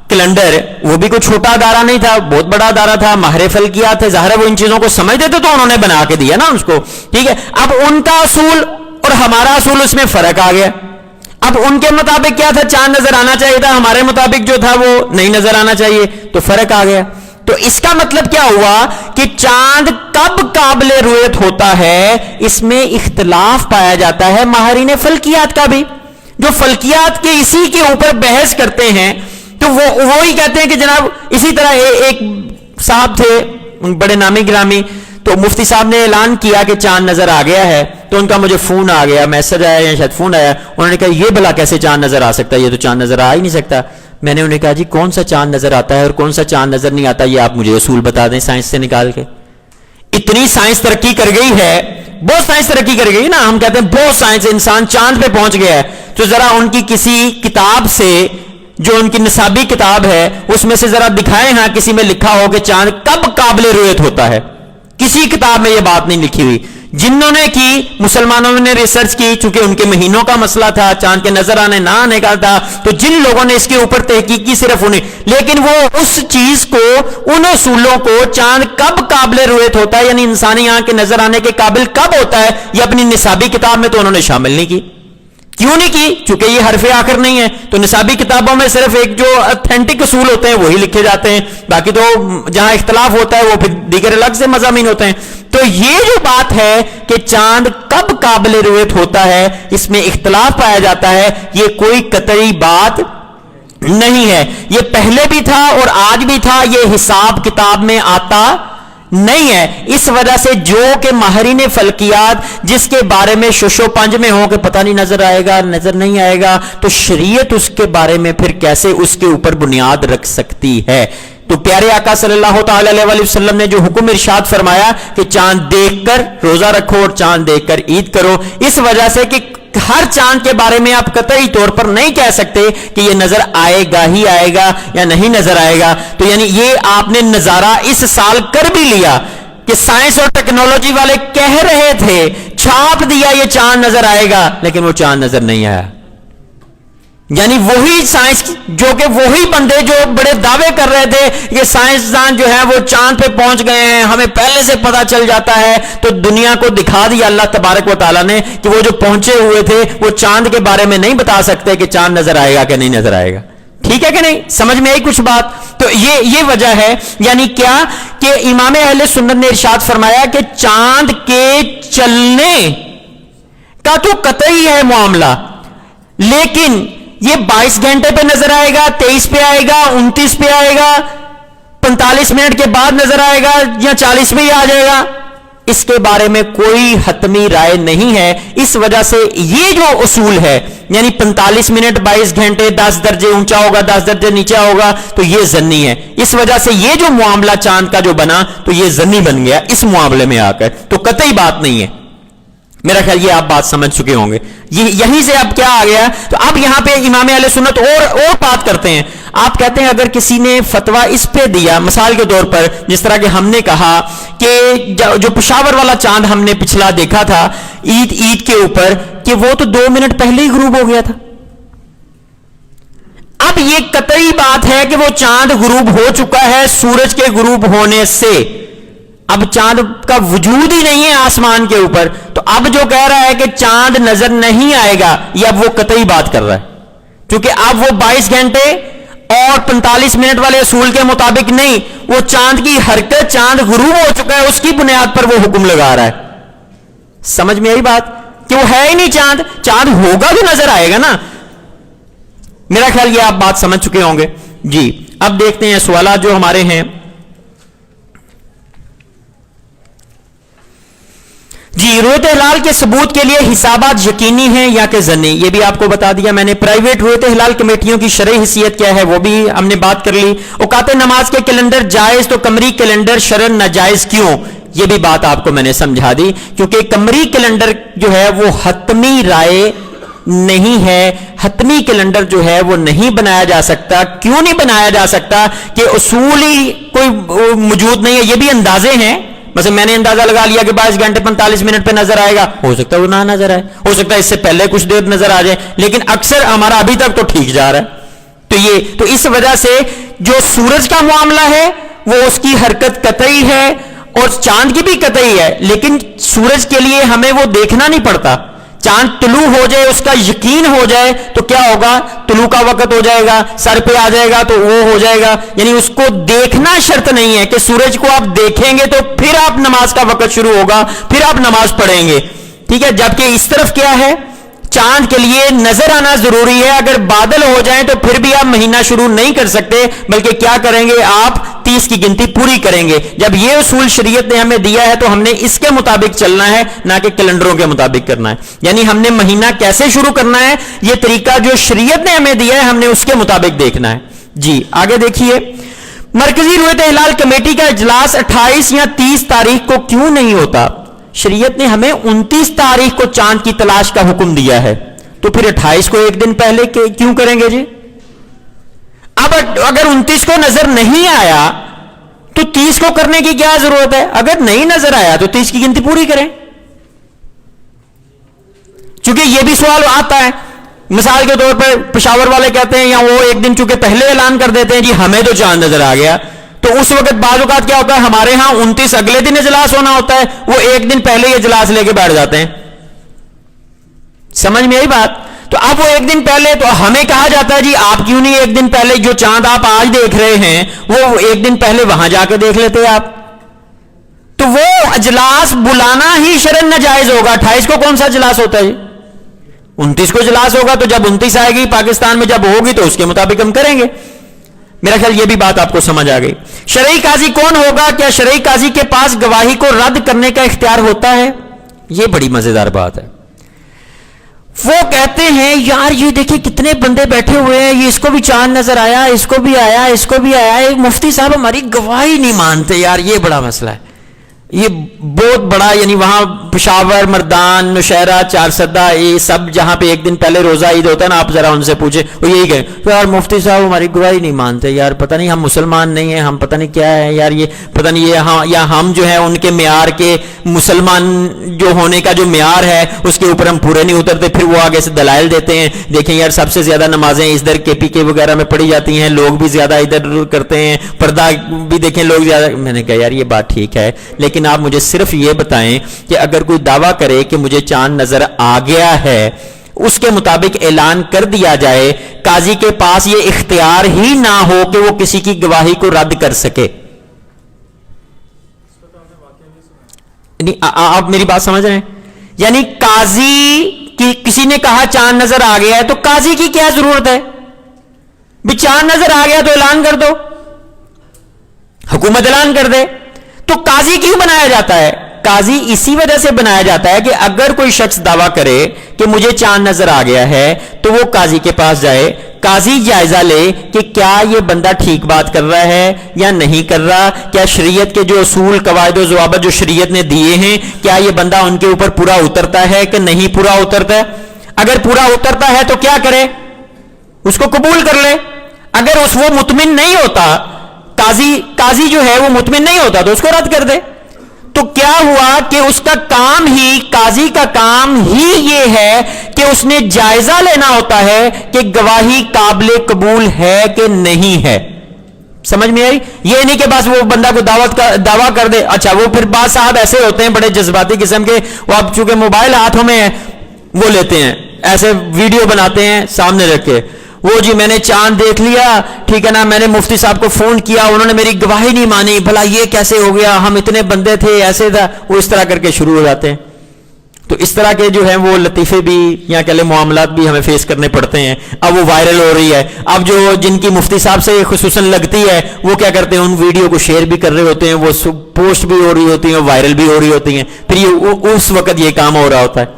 کیلنڈر وہ بھی کوئی چھوٹا ادارہ نہیں تھا, بہت بڑا ادارہ تھا, ماہر فلکیات تھے, ظاہر ہے وہ ان چیزوں کو سمجھتے تھے تو انہوں نے بنا کے دیا نا اس کو, ٹھیک ہے. اب ان کا اصول اور ہمارا اصول اس میں فرق آ گیا. اب ان کے مطابق کیا تھا, چاند نظر آنا چاہیے تھا, ہمارے مطابق جو تھا وہ نہیں نظر آنا چاہیے, تو فرق آ گیا. تو اس کا مطلب کیا ہوا کہ چاند کب قابل رؤیت ہوتا ہے, اس میں اختلاف پایا جاتا ہے ماہرین فلکیات کا بھی, جو فلکیات کے اسی کے اوپر بحث کرتے ہیں. تو وہ وہی کہتے ہیں کہ جناب اسی طرح ایک صاحب تھے بڑے نامی گرامی، تو مفتی صاحب نے اعلان کیا کہ چاند نظر آ گیا ہے، تو ان کا مجھے فون آ گیا، میسج آیا یا شاید فون آیا، انہوں نے کہا یہ بھلا کیسے چاند نظر آ سکتا ہے، یہ تو چاند نظر آ ہی نہیں سکتا۔ میں نے انہیں کہا جی کون سا چاند نظر آتا ہے اور کون سا چاند نظر نہیں آتا، یہ آپ مجھے اصول بتا دیں سائنس سے نکال کے۔ اتنی سائنس ترقی کر گئی ہے، بہت سائنس ترقی کر گئی نا، ہم کہتے ہیں بہت سائنس، انسان چاند پہ پہنچ گیا ہے، تو ذرا ان کی کسی کتاب سے، جو ان کی نصابی کتاب ہے اس میں سے ذرا دکھائیں ہاں کسی میں لکھا ہو کہ چاند کب قابل رؤیت ہوتا ہے۔ کسی کتاب میں یہ بات نہیں لکھی ہوئی۔ جنہوں نے کی، مسلمانوں نے ریسرچ کی، چونکہ ان کے مہینوں کا مسئلہ تھا، چاند کے نظر آنے نہ آنے کا تھا، تو جن لوگوں نے اس کے اوپر تحقیق کی صرف انہیں، لیکن وہ اس چیز کو، ان اصولوں کو، چاند کب قابل رؤیت ہوتا ہے یعنی انسانی آنکھ کے نظر آنے کے قابل کب ہوتا ہے، یہ اپنی نصابی کتاب میں تو انہوں نے شامل نہیں کی۔ کیوں نہیں کی؟ چونکہ یہ حرف آخر نہیں ہے، تو نصابی کتابوں میں صرف ایک جو اتھینٹک اصول ہوتے ہیں وہی لکھے جاتے ہیں، باقی تو جہاں اختلاف ہوتا ہے وہ پھر دیگر الگ سے مضامین ہوتے ہیں۔ تو یہ جو بات ہے کہ چاند کب قابل رؤیت ہوتا ہے، اس میں اختلاف پایا جاتا ہے، یہ کوئی قطعی بات نہیں ہے۔ یہ پہلے بھی تھا اور آج بھی تھا، یہ حساب کتاب میں آتا نہیں ہے۔ اس وجہ سے جو کہ ماہرین فلکیات جس کے بارے میں شش و پنج میں ہوں کہ پتہ نہیں نظر آئے گا نظر نہیں آئے گا، تو شریعت اس کے بارے میں پھر کیسے اس کے اوپر بنیاد رکھ سکتی ہے؟ تو پیارے آقا صلی اللہ تعالی علیہ وسلم نے جو حکم ارشاد فرمایا کہ چاند دیکھ کر روزہ رکھو اور چاند دیکھ کر عید کرو، اس وجہ سے کہ ہر چاند کے بارے میں آپ قطعی طور پر نہیں کہہ سکتے کہ یہ نظر آئے گا ہی آئے گا یا نہیں نظر آئے گا۔ تو یعنی یہ آپ نے نظارہ اس سال کر بھی لیا کہ سائنس اور ٹیکنالوجی والے کہہ رہے تھے، چھاپ دیا یہ چاند نظر آئے گا، لیکن وہ چاند نظر نہیں آیا۔ یعنی وہی سائنس، جو کہ وہی بندے جو بڑے دعوے کر رہے تھے کہ سائنسدان جو ہے وہ چاند پہ پہنچ گئے ہیں، ہمیں پہلے سے پتہ چل جاتا ہے، تو دنیا کو دکھا دیا اللہ تبارک و تعالیٰ نے کہ وہ جو پہنچے ہوئے تھے وہ چاند کے بارے میں نہیں بتا سکتے کہ چاند نظر آئے گا کہ نہیں نظر آئے گا۔ ٹھیک ہے کہ نہیں؟ سمجھ میں آئی کچھ بات؟ تو یہ وجہ ہے، یعنی کیا کہ امام اہل سنت نے ارشاد فرمایا کہ چاند کے چلنے کا تو قطعی ہے معاملہ، لیکن یہ 22 گھنٹے پہ نظر آئے گا، 23 پہ آئے گا، 29 پہ آئے گا، 45 منٹ کے بعد نظر آئے گا یا 40 پہ ہی آ جائے گا، اس کے بارے میں کوئی حتمی رائے نہیں ہے۔ اس وجہ سے یہ جو اصول ہے، یعنی 45 منٹ 22 گھنٹے 10 درجے اونچا ہوگا 10 درجے نیچے ہوگا، تو یہ ظنی ہے۔ اس وجہ سے یہ جو معاملہ چاند کا جو بنا تو یہ ظنی بن گیا اس معاملے میں آ کر، تو قطعی بات نہیں ہے۔ میرا خیال یہ آپ بات سمجھ چکے ہوں گے۔ یہیں سے اب کیا آ گیا، تو اب یہاں پہ امام اہل سنت اور بات کرتے ہیں۔ آپ کہتے ہیں اگر کسی نے فتویٰ اس پہ دیا، مثال کے طور پر جس طرح کہ ہم نے کہا کہ جو پشاور والا چاند ہم نے پچھلا دیکھا تھا عید کے اوپر، کہ وہ تو 2 منٹ پہلے ہی غروب ہو گیا تھا۔ اب یہ قطعی بات ہے کہ وہ چاند غروب ہو چکا ہے سورج کے غروب ہونے سے، اب چاند کا وجود ہی نہیں ہے آسمان کے اوپر، تو اب جو کہہ رہا ہے کہ چاند نظر نہیں آئے گا، یہ اب وہ قطعی بات کر رہا ہے، کیونکہ اب وہ 22 گھنٹے اور 45 منٹ والے اصول کے مطابق نہیں، وہ چاند کی حرکت، چاند غروب ہو چکا ہے، اس کی بنیاد پر وہ حکم لگا رہا ہے۔ سمجھ میں آئی بات کہ وہ ہے ہی نہیں چاند، چاند ہوگا تو نظر آئے گا نا۔ میرا خیال یہ آپ بات سمجھ چکے ہوں گے۔ جی اب دیکھتے ہیں سوالات جو ہمارے ہیں۔ جی رؤیت ہلال کے ثبوت کے لیے حسابات یقینی ہیں یا کہ ظنی، یہ بھی آپ کو بتا دیا میں نے۔ پرائیویٹ رؤیت ہلال کمیٹیوں کی شرعی حیثیت کیا ہے وہ بھی ہم نے بات کر لی۔ اوقات نماز کے کیلنڈر جائز تو قمری کیلنڈر شرعن ناجائز کیوں، یہ بھی بات آپ کو میں نے سمجھا دی، کیونکہ قمری کیلنڈر جو ہے وہ حتمی رائے نہیں ہے، حتمی کیلنڈر جو ہے وہ نہیں بنایا جا سکتا۔ کیوں نہیں بنایا جا سکتا؟ کہ اصول ہی کوئی موجود نہیں ہے، یہ بھی اندازے ہیں۔ مثلا میں نے اندازہ لگا لیا کہ 22 گھنٹے 45 منٹ پہ نظر آئے گا، ہو سکتا ہے وہ نہ نظر آئے، ہو سکتا ہے اس سے پہلے کچھ دیر نظر آ جائے، لیکن اکثر ہمارا ابھی تک تو ٹھیک جا رہا ہے۔ تو اس وجہ سے جو سورج کا معاملہ ہے وہ اس کی حرکت قطعی ہے اور چاند کی بھی قطعی ہے، لیکن سورج کے لیے ہمیں وہ دیکھنا نہیں پڑتا۔ چاند طلوع ہو جائے، اس کا یقین ہو جائے تو کیا ہوگا، طلوع کا وقت ہو جائے گا، سر پہ آ جائے گا تو وہ ہو جائے گا، یعنی اس کو دیکھنا شرط نہیں ہے کہ سورج کو آپ دیکھیں گے تو پھر آپ نماز کا وقت شروع ہوگا، پھر آپ نماز پڑھیں گے، ٹھیک ہے۔ جبکہ اس طرف کیا ہے، چاند کے لیے نظر آنا ضروری ہے. اگر بادل ہو جائیں تو پھر بھی آپ مہینہ شروع نہیں کر سکتے, بلکہ کیا کریں گے, آپ 30 کی گنتی پوری کریں گے. جب یہ اصول شریعت نے ہمیں دیا ہے تو ہم نے اس کے مطابق چلنا ہے, نہ کہ کیلنڈروں کے مطابق کرنا ہے. یعنی ہم نے مہینہ کیسے شروع کرنا ہے, یہ طریقہ جو شریعت نے ہمیں دیا ہے ہم نے اس کے مطابق دیکھنا ہے. جی آگے دیکھیے, مرکزی رویت ہلال کمیٹی کا اجلاس 28 یا 30 تاریخ کو کیوں نہیں ہوتا؟ شریعت نے ہمیں 29 تاریخ کو چاند کی تلاش کا حکم دیا ہے, تو پھر 28 کو ایک دن پہلے کیوں کریں گے جی؟ اب اگر 29 کو نظر نہیں آیا تو 30 کو کرنے کی کیا ضرورت ہے؟ اگر نہیں نظر آیا تو 30 کی گنتی پوری کریں. چونکہ یہ بھی سوال آتا ہے, مثال کے طور پر پشاور والے کہتے ہیں, یا وہ ایک دن چونکہ پہلے اعلان کر دیتے ہیں جی ہمیں تو چاند نظر آ گیا, تو اس وقت بعض اوقات کیا ہوتا ہے, ہمارے ہاں 29 اگلے دن اجلاس ہونا ہوتا ہے, وہ ایک دن پہلے ہی اجلاس لے کے بیٹھ جاتے ہیں. سمجھ میں آئی بات؟ تو اب وہ ایک دن پہلے, تو ہمیں کہا جاتا ہے جی آپ کیوں نہیں ایک دن پہلے جو چاند آپ آج دیکھ رہے ہیں وہ ایک دن پہلے وہاں جا کے دیکھ لیتے آپ. تو وہ اجلاس بلانا ہی شرعاً ناجائز ہوگا. 28 کو کون سا اجلاس ہوتا ہے؟ 29 کو اجلاس ہوگا, تو جب 29 آئے گی پاکستان میں جب ہوگی تو اس کے مطابق ہم کریں گے. میرا خیال یہ بھی بات آپ کو سمجھ آ گئی. شرعی قاضی کون ہوگا؟ کیا شرعی قاضی کے پاس گواہی کو رد کرنے کا اختیار ہوتا ہے؟ یہ بڑی مزیدار بات ہے. وہ کہتے ہیں یار یہ دیکھیں کتنے بندے بیٹھے ہوئے ہیں, یہ اس کو بھی چاند نظر آیا, اس کو بھی آیا, اس کو بھی آیا, ایک مفتی صاحب ہماری گواہی نہیں مانتے. یار یہ بڑا مسئلہ ہے, یہ بہت بڑا, یعنی وہاں پشاور, مردان, نوشہرہ, چارسدہ, یہ سب جہاں پہ ایک دن پہلے روزہ عید ہوتا ہے نا, آپ ذرا ان سے پوچھیں, وہ یہی کہیں یار مفتی صاحب ہماری گواہی نہیں مانتے, یار پتہ نہیں ہم مسلمان نہیں ہیں, ہم پتہ نہیں کیا ہے یار, یہ پتہ نہیں یہ یا ہم جو ہے ان کے معیار کے مسلمان جو ہونے کا جو معیار ہے اس کے اوپر ہم پورے نہیں اترتے. پھر وہ آگے سے دلائل دیتے ہیں, دیکھیں یار سب سے زیادہ نمازیں ادھر KPK وغیرہ میں پڑھی جاتی ہیں, لوگ بھی زیادہ ادھر کرتے ہیں, پردہ بھی دیکھیں لوگ زیادہ. میں نے کہا یار یہ بات ٹھیک ہے, لیکن آپ مجھے صرف یہ بتائیں کہ اگر کوئی دعویٰ کرے کہ مجھے چاند نظر آ گیا ہے, اس کے مطابق اعلان کر دیا جائے, قاضی کے پاس یہ اختیار ہی نہ ہو کہ وہ کسی کی گواہی کو رد کر سکے. آپ میری بات سمجھ رہے ہیں؟ یعنی قاضی کی, کسی نے کہا چاند نظر آ گیا ہے تو قاضی کی کیا ضرورت ہے بھی چاند نظر آ گیا تو اعلان کر دو, حکومت اعلان کر دے. تو قاضی کیوں بنایا جاتا ہے؟ قاضی اسی وجہ سے بنایا جاتا ہے کہ اگر کوئی شخص دعویٰ کرے کہ مجھے چاند نظر آ گیا ہے تو وہ قاضی کے پاس جائے, قاضی جائزہ لے کہ کیا یہ بندہ ٹھیک بات کر رہا ہے یا نہیں کر رہا, کیا شریعت کے جو اصول, قواعد و ضوابط جو شریعت نے دیے ہیں کیا یہ بندہ ان کے اوپر پورا اترتا ہے کہ نہیں پورا اترتا ہے. اگر پورا اترتا ہے تو کیا کرے, اس کو قبول کر لے. اگر وہ مطمئن نہیں ہوتا, قاضی جو ہے وہ مطمئن نہیں ہوتا تو اس کو رد کر دے. تو کیا ہوا کہ اس کا کام ہی, قاضی کا کام ہی یہ ہے کہ اس نے جائزہ لینا ہوتا ہے کہ گواہی قابل قبول ہے کہ نہیں ہے. سمجھ میں آئی؟ یہ نہیں کہ بس وہ بندہ کو دعویٰ کر دے. اچھا وہ پھر بعض صاحب ایسے ہوتے ہیں بڑے جذباتی قسم کے, وہ اب چونکہ موبائل ہاتھوں میں ہے وہ لیتے ہیں, ایسے ویڈیو بناتے ہیں سامنے رکھ کے, وہ جی میں نے چاند دیکھ لیا, ٹھیک ہے نا, میں نے مفتی صاحب کو فون کیا, انہوں نے میری گواہی نہیں مانی, بھلا یہ کیسے ہو گیا, ہم اتنے بندے تھے, ایسے تھا. وہ اس طرح کر کے شروع ہو جاتے ہیں. تو اس طرح کے جو ہیں وہ لطیفے بھی یا کہہ لیں معاملات بھی ہمیں فیس کرنے پڑتے ہیں. اب وہ وائرل ہو رہی ہے, اب جو جن کی مفتی صاحب سے خصوصاً لگتی ہے وہ کیا کرتے ہیں, ان ویڈیو کو شیئر بھی کر رہے ہوتے ہیں, وہ پوسٹ بھی ہو رہی ہوتی ہیں, وائرل بھی ہو رہی ہوتی ہیں. پھر یہ اس وقت یہ کام ہو رہا ہوتا ہے.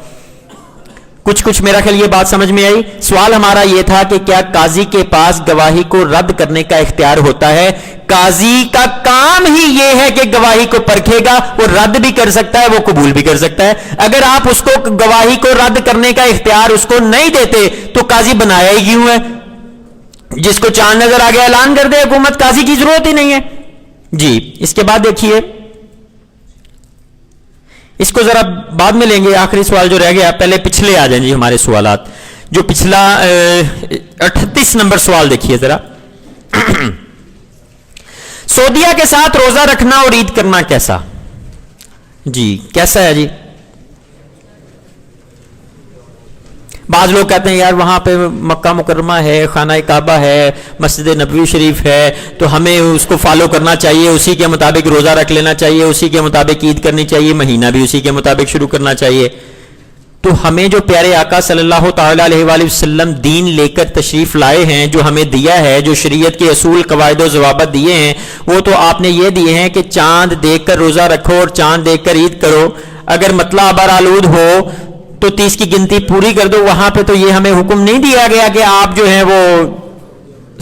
کچھ میرا خیال یہ بات سمجھ میں آئی. سوال ہمارا یہ تھا کہ کیا قاضی کے پاس گواہی کو رد کرنے کا اختیار ہوتا ہے؟ قاضی کا کام ہی یہ ہے کہ گواہی کو پرکھے گا, وہ رد بھی کر سکتا ہے, وہ قبول بھی کر سکتا ہے. اگر آپ اس کو گواہی کو رد کرنے کا اختیار اس کو نہیں دیتے تو قاضی بنایا ہی کیوں ہے؟ جس کو چاند نظر آ گیا اعلان کر دے حکومت, قاضی کی ضرورت ہی نہیں ہے. جی اس کے بعد دیکھیے, اس کو ذرا بعد میں لیں گے, آخری سوال جو رہ گیا, پہلے پچھلے آ جائیں جی ہمارے سوالات. جو پچھلا 38 نمبر سوال دیکھیے ذرا. سعودیہ کے ساتھ روزہ رکھنا اور عید کرنا کیسا؟ جی کیسا ہے جی؟ بعض لوگ کہتے ہیں یار وہاں پہ مکہ مکرمہ ہے, خانہ کعبہ ہے, مسجد نبوی شریف ہے, تو ہمیں اس کو فالو کرنا چاہیے, اسی کے مطابق روزہ رکھ لینا چاہیے, اسی کے مطابق عید کرنی چاہیے, مہینہ بھی اسی کے مطابق شروع کرنا چاہیے. تو ہمیں جو پیارے آقا صلی اللہ تعالی علیہ وآلہ وسلم دین لے کر تشریف لائے ہیں، جو ہمیں دیا ہے، جو شریعت کے اصول قواعد و ضوابط دیے ہیں، وہ تو آپ نے یہ دیے ہیں کہ چاند دیکھ کر روزہ رکھو اور چاند دیکھ کر عید کرو، اگر مطلع ابر آلود ہو تو 30 کی گنتی پوری کر دو. وہاں پہ تو یہ ہمیں حکم نہیں دیا گیا کہ آپ جو ہیں وہ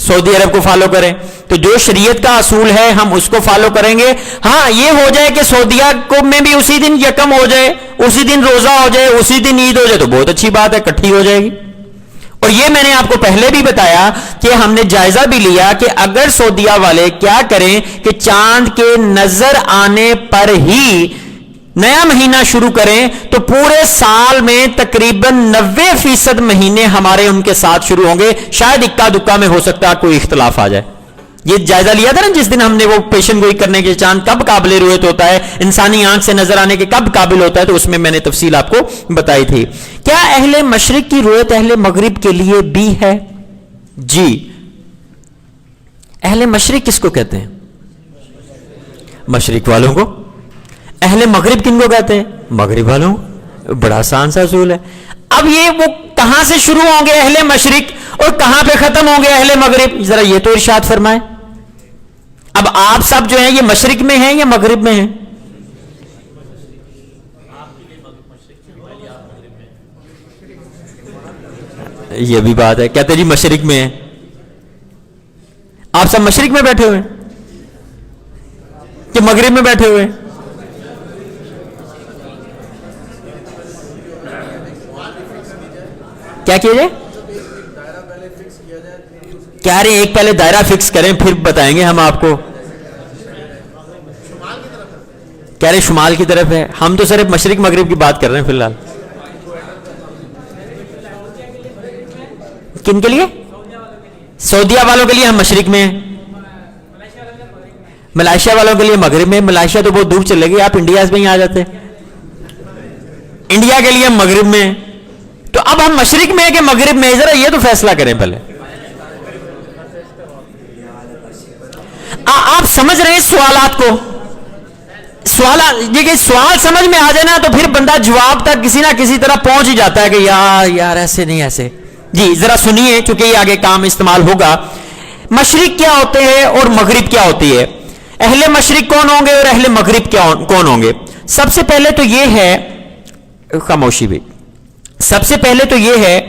سعودی عرب کو فالو کریں. تو جو شریعت کا اصول ہے ہم اس کو فالو کریں گے. ہاں یہ ہو جائے کہ سعودیہ کو میں بھی اسی دن یکم ہو جائے، اسی دن روزہ ہو جائے، اسی دن عید ہو جائے تو بہت اچھی بات ہے، اکٹھی ہو جائے گی. اور یہ میں نے آپ کو پہلے بھی بتایا کہ ہم نے جائزہ بھی لیا کہ اگر سعودیہ والے کیا کریں کہ چاند کے نظر آنے پر ہی نیا مہینہ شروع کریں تو پورے سال میں تقریباً 90% مہینے ہمارے ان کے ساتھ شروع ہوں گے. شاید اکا دکا میں ہو سکتا ہے کوئی اختلاف آ جائے. یہ جائزہ لیا تھا نا جس دن ہم نے وہ پیشن گوئی کرنے کے چاند کب قابل رؤیت ہوتا ہے، انسانی آنکھ سے نظر آنے کے کب قابل ہوتا ہے، تو اس میں میں نے تفصیل آپ کو بتائی تھی. کیا اہل مشرق کی رؤیت اہل مغرب کے لیے بھی ہے؟ جی. اہل مشرق کس کو کہتے ہیں؟ مشرق والوں کو. اہل مغرب کن کو کہتے ہیں؟ مغرب والوں. بڑا آسان سا اصول ہے. اب یہ وہ کہاں سے شروع ہوں گے اہل مشرق اور کہاں پہ ختم ہوں گے اہل مغرب؟ ذرا یہ تو ارشاد فرمائیں. اب آپ سب جو ہیں یہ مشرق میں ہیں یا مغرب میں ہیں؟ یہ بھی بات ہے. کہتے جی مشرق میں ہیں. آپ سب مشرق میں بیٹھے ہوئے کہ مغرب میں بیٹھے ہوئے؟ کیا کیا جائے؟ کہہ رہے ایک پہلے دائرہ فکس کریں پھر بتائیں گے ہم آپ کو. کہہ رہے شمال کی طرف ہے. ہم تو صرف مشرق مغرب کی بات کر رہے ہیں فی الحال. کن کے لیے؟ سعودیہ والوں کے لیے ہم مشرق میں ہیں، ملائیشیا والوں کے لیے مغرب میں. ملائیشیا تو بہت دور چلے گی، آپ انڈیا میں ہی آ جاتے. انڈیا کے لیے ہم مغرب میں ہیں. تو اب ہم مشرق میں ہیں کہ مغرب میں؟ ذرا یہ تو فیصلہ کریں پہلے. آپ سمجھ رہے ہیں سوالات کو؟ سوال سمجھ میں آ جائے نا تو پھر بندہ جواب تک کسی نہ کسی طرح پہنچ ہی جاتا ہے کہ یار ایسے نہیں ایسے. جی ذرا سنیے چونکہ یہ آگے کام استعمال ہوگا. مشرق کیا ہوتے ہیں اور مغرب کیا ہوتی ہے؟ اہل مشرق کون ہوں گے اور اہل مغرب کون ہوں گے؟ سب سے پہلے تو یہ ہے، خاموشی بھی، سب سے پہلے تو یہ ہے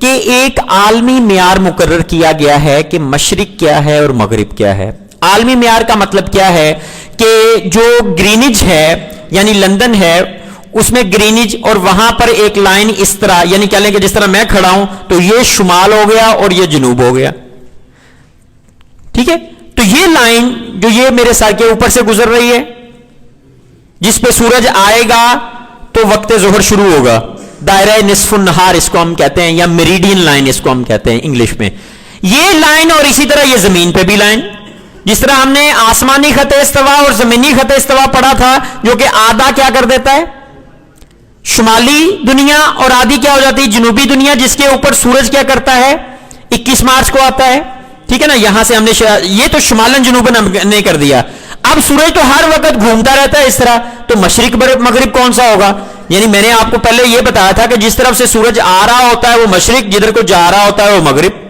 کہ ایک عالمی معیار مقرر کیا گیا ہے کہ مشرق کیا ہے اور مغرب کیا ہے. عالمی معیار کا مطلب کیا ہے کہ جو گرینج ہے یعنی لندن ہے اس میں گرینج اور وہاں پر ایک لائن اس طرح، یعنی کہہ لیں کہ جس طرح میں کھڑا ہوں تو یہ شمال ہو گیا اور یہ جنوب ہو گیا. ٹھیک ہے؟ تو یہ لائن جو یہ میرے سر کے اوپر سے گزر رہی ہے جس پہ سورج آئے گا تو وقت ظہر شروع ہوگا، دائرہ نصف النہار اس کو ہم کہتے ہیں یا میریڈین لائن اس کو ہم کہتے ہیں انگلش میں. یہ لائن اور اسی طرح یہ زمین پہ بھی لائن، جس طرح ہم نے آسمانی خط استوا اور زمینی خط استوا پڑھا تھا جو کہ آدھا کیا کر دیتا ہے شمالی دنیا اور آدھی کیا ہو جاتی ہے جنوبی دنیا، جس کے اوپر سورج کیا کرتا ہے 21 مارچ کو آتا ہے. ٹھیک ہے نا؟ یہاں سے ہم نے یہ تو شمالن جنوبن ہم نے کر دیا. اب سورج تو ہر وقت گھومتا رہتا ہے اس طرح، تو مشرق مغرب کون سا ہوگا؟ یعنی میں نے آپ کو پہلے یہ بتایا تھا کہ جس طرف سے سورج آ رہا ہوتا ہے وہ مشرق، جدھر کو جا رہا ہوتا ہے وہ مغرب.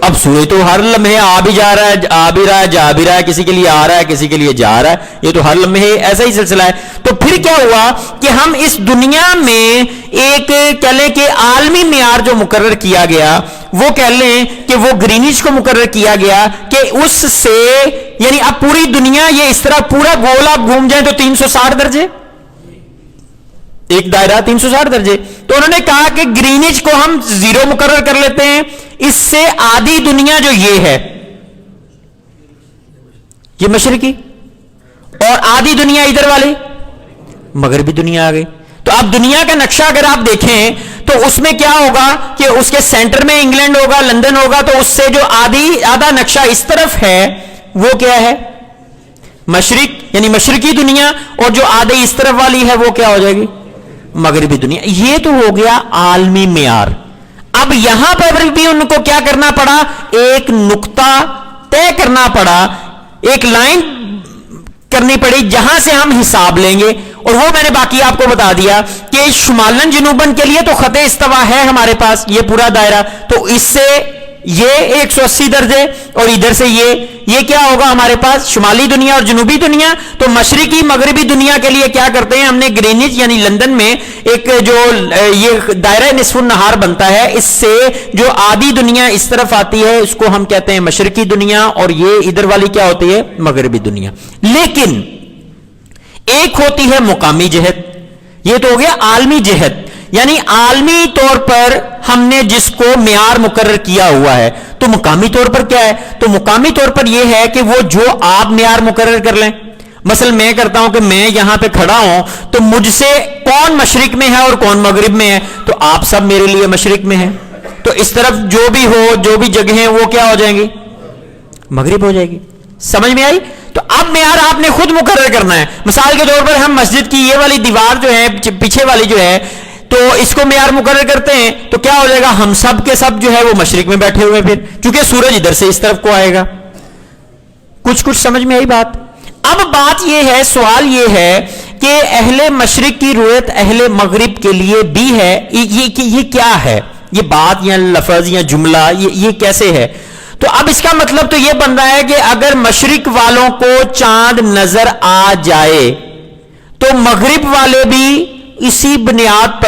اب سورج تو ہر لمحے آ بھی جا رہا ہے، آ بھی رہا ہے، جا بھی رہا ہے، کسی کے لیے آ رہا ہے کسی کے لیے جا رہا ہے، یہ تو ہر لمحے ایسا ہی سلسلہ ہے. تو پھر کیا ہوا کہ ہم اس دنیا میں ایک کہہ لیں کہ عالمی معیار جو مقرر کیا گیا وہ کہہ لیں کہ وہ گرینچ کو مقرر کیا گیا کہ اس سے یعنی اب پوری دنیا یہ اس طرح پورا گول آپ گھوم جائیں تو 360 درجے، ایک دائرہ 360 درجے. تو انہوں نے کہا کہ گرینچ کو ہم 0 مقرر کر لیتے ہیں، اس سے آدھی دنیا جو یہ ہے یہ مشرقی اور آدھی دنیا ادھر والی مغربی دنیا آ گئی. تو اب دنیا کا نقشہ اگر آپ دیکھیں تو اس میں کیا ہوگا کہ اس کے سینٹر میں انگلینڈ ہوگا، لندن ہوگا، تو اس سے جو آدھا نقشہ اس طرف ہے وہ کیا ہے مشرق یعنی مشرقی دنیا، اور جو آدھی اس طرف والی ہے وہ کیا ہو جائے گی مغربی دنیا. یہ تو ہو گیا عالمی معیار. اب یہاں پر بھی ان کو کیا کرنا پڑا؟ ایک نقطہ طے کرنا پڑا، ایک لائن کرنی پڑی جہاں سے ہم حساب لیں گے. اور وہ میں نے باقی آپ کو بتا دیا کہ یہ شمالن جنوبن کے لیے تو خط استوا ہے ہمارے پاس، یہ پورا دائرہ، تو اس سے یہ 180 درجے اور ادھر سے یہ کیا ہوگا ہمارے پاس شمالی دنیا اور جنوبی دنیا. تو مشرقی مغربی دنیا کے لیے کیا کرتے ہیں ہم نے گرینچ یعنی لندن میں ایک جو یہ دائرہ نصف النہار بنتا ہے، اس سے جو آدھی دنیا اس طرف آتی ہے اس کو ہم کہتے ہیں مشرقی دنیا، اور یہ ادھر والی کیا ہوتی ہے مغربی دنیا. لیکن ایک ہوتی ہے مقامی جہت، یہ تو ہو گیا عالمی جہت، یعنی عالمی طور پر ہم نے جس کو معیار مقرر کیا ہوا ہے. تو مقامی طور پر کیا ہے؟ تو مقامی طور پر یہ ہے کہ وہ جو آپ معیار مقرر کر لیں. مثلا میں کرتا ہوں کہ میں یہاں پہ کھڑا ہوں تو مجھ سے کون مشرق میں ہے اور کون مغرب میں ہے، تو آپ سب میرے لیے مشرق میں ہیں، تو اس طرف جو بھی ہو جو بھی جگہیں وہ کیا ہو جائیں گی مغرب ہو جائے گی. سمجھ میں آئی؟ تو اب معیار آپ نے خود مقرر کرنا ہے. مثال کے طور پر ہم مسجد کی یہ والی دیوار جو ہے پیچھے والی جو ہے تو اس کو معیار مقرر کرتے ہیں تو کیا ہو جائے گا ہم سب کے سب جو ہے وہ مشرق میں بیٹھے ہوئے، پھر چونکہ سورج ادھر سے اس طرف کو آئے گا. کچھ سمجھ میں آئی بات؟ اب بات یہ ہے، سوال یہ ہے کہ اہل مشرق کی روایت اہل مغرب کے لیے بھی ہے، یہ کیا ہے یہ بات یا لفظ یا جملہ یہ کیسے ہے؟ تو اب اس کا مطلب تو یہ بن رہا ہے کہ اگر مشرق والوں کو چاند نظر آ جائے تو مغرب والے بھی اسی بنیاد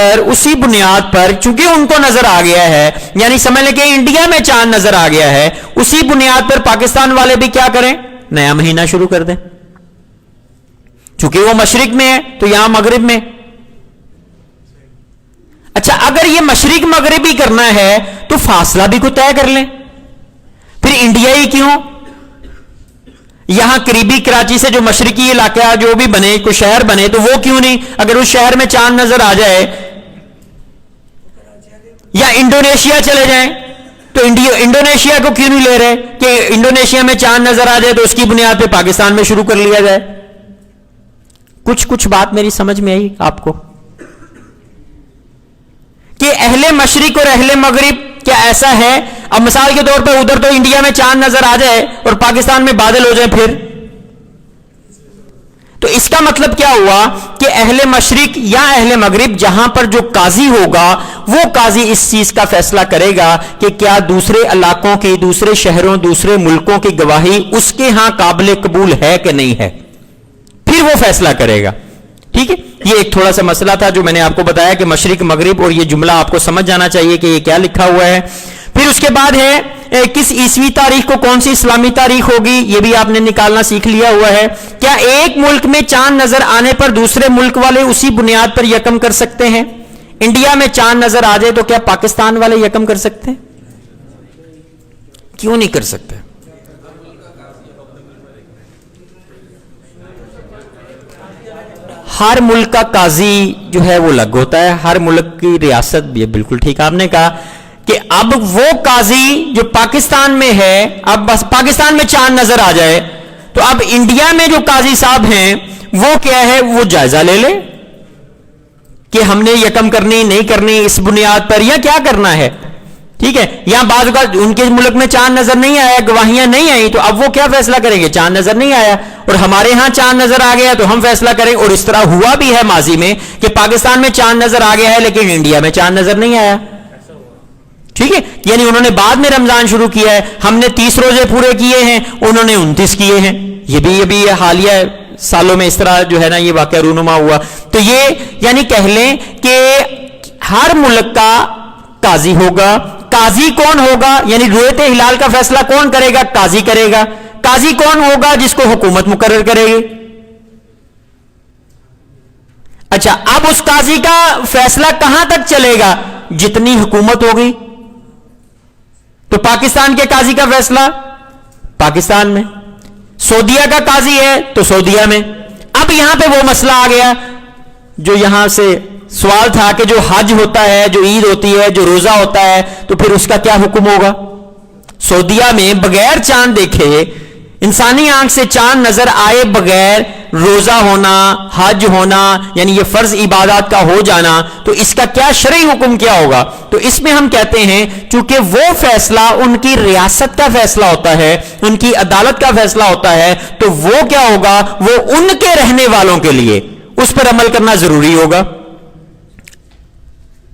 پر چونکہ ان کو نظر آ گیا ہے، یعنی سمجھ لیں کہ انڈیا میں چاند نظر آ گیا ہے، اسی بنیاد پر پاکستان والے بھی کیا کریں نیا مہینہ شروع کر دیں. چونکہ وہ مشرق میں ہے تو یہاں مغرب میں. اچھا اگر یہ مشرق مغربی کرنا ہے تو فاصلہ بھی کو طے کر لیں، پھر انڈیا ہی کیوں؟ یہاں قریبی کراچی سے جو مشرقی علاقہ جو بھی بنے کوئی شہر بنے تو وہ کیوں نہیں؟ اگر اس شہر میں چاند نظر آ جائے، یا انڈونیشیا چلے جائیں تو انڈونیشیا کو کیوں نہیں لے رہے کہ انڈونیشیا میں چاند نظر آ جائے تو اس کی بنیاد پہ پاکستان میں شروع کر لیا جائے. کچھ بات میری سمجھ میں آئی آپ کو کہ اہل مشرق اور اہل مغرب کیا ایسا ہے؟ اب مثال کے طور پر ادھر تو انڈیا میں چاند نظر آ جائے اور پاکستان میں بادل ہو جائے، پھر تو اس کا مطلب کیا ہوا کہ اہل مشرق یا اہل مغرب جہاں پر جو قاضی ہوگا وہ قاضی اس چیز کا فیصلہ کرے گا کہ کیا دوسرے علاقوں کی، دوسرے شہروں، دوسرے ملکوں کی گواہی اس کے ہاں قابل قبول ہے کہ نہیں ہے، پھر وہ فیصلہ کرے گا. ٹھیک ہے، یہ ایک تھوڑا سا مسئلہ تھا جو میں نے آپ کو بتایا کہ مشرق مغرب، اور یہ جملہ آپ کو سمجھ جانا چاہیے کہ یہ کیا لکھا ہوا ہے. پھر اس کے بعد ہے کس عیسوی تاریخ کو کون سی اسلامی تاریخ ہوگی، یہ بھی آپ نے نکالنا سیکھ لیا ہوا ہے. کیا ایک ملک میں چاند نظر آنے پر دوسرے ملک والے اسی بنیاد پر یکم کر سکتے ہیں؟ انڈیا میں چاند نظر آ جائے تو کیا پاکستان والے یکم کر سکتے ہیں؟ کیوں نہیں کر سکتے؟ ہر ملک کا قاضی جو ہے وہ الگ ہوتا ہے، ہر ملک کی ریاست بھی. بالکل ٹھیک آپ نے کہا کہ اب وہ قاضی جو پاکستان میں ہے، اب بس پاکستان میں چاند نظر آ جائے تو اب انڈیا میں جو قاضی صاحب ہیں وہ کیا ہے، وہ جائزہ لے لے کہ ہم نے یکم کرنی نہیں کرنی اس بنیاد پر یا کیا کرنا ہے. ٹھیک ہے، یا بعض اوقات ان کے ملک میں چاند نظر نہیں آیا، گواہیاں نہیں آئیں، تو اب وہ کیا فیصلہ کریں گے؟ چاند نظر نہیں آیا اور ہمارے ہاں چاند نظر آ گیا تو ہم فیصلہ کریں. اور اس طرح ہوا بھی ہے ماضی میں کہ پاکستان میں چاند نظر آ گیا ہے لیکن انڈیا میں چاند نظر نہیں آیا. ٹھیک ہے، یعنی انہوں نے بعد میں رمضان شروع کیا ہے، ہم نے 30 روزے پورے کیے ہیں، انہوں نے 29 کیے ہیں. یہ بھی حالیہ سالوں میں اس طرح جو ہے نا یہ واقعہ رونما ہوا. تو یہ یعنی کہہ لیں کہ ہر ملک کا قاضی ہوگا. قاضی کون ہوگا؟ یعنی رویت ہلال کا فیصلہ کون کرے گا؟ قاضی کرے گا. قاضی کون ہوگا؟ جس کو حکومت مقرر کرے گی. اچھا اب اس قاضی کا فیصلہ کہاں تک چلے گا؟ جتنی حکومت ہوگی. تو پاکستان کے قاضی کا فیصلہ پاکستان میں، سعودیہ کا قاضی ہے تو سعودیہ میں. اب یہاں پہ وہ مسئلہ آ گیا جو یہاں سے سوال تھا کہ جو حج ہوتا ہے، جو عید ہوتی ہے، جو روزہ ہوتا ہے، تو پھر اس کا کیا حکم ہوگا؟ سعودیہ میں بغیر چاند دیکھے، انسانی آنکھ سے چاند نظر آئے بغیر روزہ ہونا، حج ہونا، یعنی یہ فرض عبادات کا ہو جانا، تو اس کا کیا شرعی حکم کیا ہوگا؟ تو اس میں ہم کہتے ہیں چونکہ وہ فیصلہ ان کی ریاست کا فیصلہ ہوتا ہے، ان کی عدالت کا فیصلہ ہوتا ہے، تو وہ کیا ہوگا؟ وہ ان کے رہنے والوں کے لیے اس پر عمل کرنا ضروری ہوگا.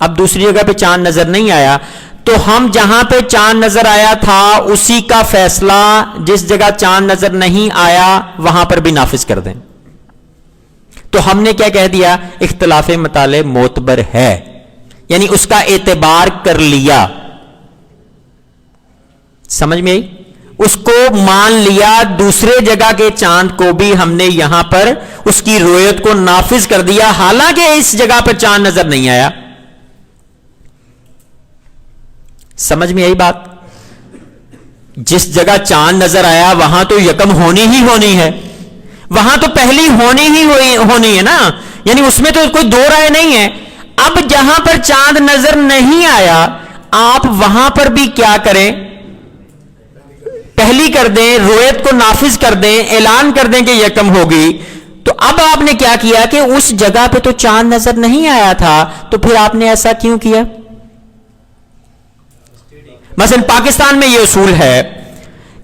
اب دوسری جگہ پہ چاند نظر نہیں آیا تو ہم جہاں پہ چاند نظر آیا تھا اسی کا فیصلہ جس جگہ چاند نظر نہیں آیا وہاں پر بھی نافذ کر دیں. تو ہم نے کیا کہہ دیا؟ اختلاف مطالع معتبر ہے، یعنی اس کا اعتبار کر لیا. سمجھ میں آئی؟ اس کو مان لیا، دوسرے جگہ کے چاند کو بھی ہم نے یہاں پر اس کی رویت کو نافذ کر دیا، حالانکہ اس جگہ پر چاند نظر نہیں آیا. سمجھ میں آئی بات؟ جس جگہ چاند نظر آیا وہاں تو یکم ہونی ہی ہونی ہے، وہاں تو پہلی ہونی ہی ہونی ہے نا، یعنی اس میں تو کوئی دو رائے نہیں ہے. اب جہاں پر چاند نظر نہیں آیا آپ وہاں پر بھی کیا کریں؟ پہلی کر دیں، رویت کو نافذ کر دیں، اعلان کر دیں کہ یکم ہوگی. تو اب آپ نے کیا کیا کہ اس جگہ پہ تو چاند نظر نہیں آیا تھا، تو پھر آپ نے ایسا کیوں کیا؟ مثلا پاکستان میں یہ اصول ہے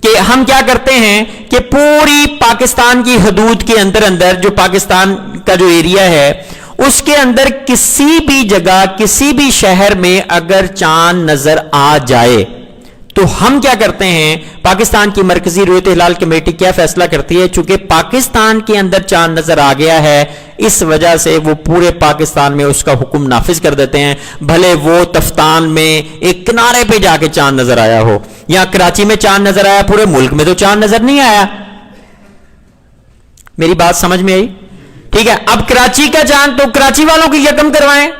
کہ ہم کیا کرتے ہیں کہ پوری پاکستان کی حدود کے اندر جو پاکستان کا جو ایریا ہے اس کے اندر کسی بھی جگہ کسی بھی شہر میں اگر چاند نظر آ جائے تو ہم کیا کرتے ہیں، پاکستان کی مرکزی رویت ہلال کمیٹی کیا فیصلہ کرتی ہے، چونکہ پاکستان کے اندر چاند نظر آ گیا ہے اس وجہ سے وہ پورے پاکستان میں اس کا حکم نافذ کر دیتے ہیں، بھلے وہ تفتان میں ایک کنارے پہ جا کے چاند نظر آیا ہو، یا کراچی میں چاند نظر آیا، پورے ملک میں تو چاند نظر نہیں آیا. میری بات سمجھ میں آئی؟ ٹھیک ہے. اب کراچی کا چاند تو کراچی والوں کی یکم کروائیں،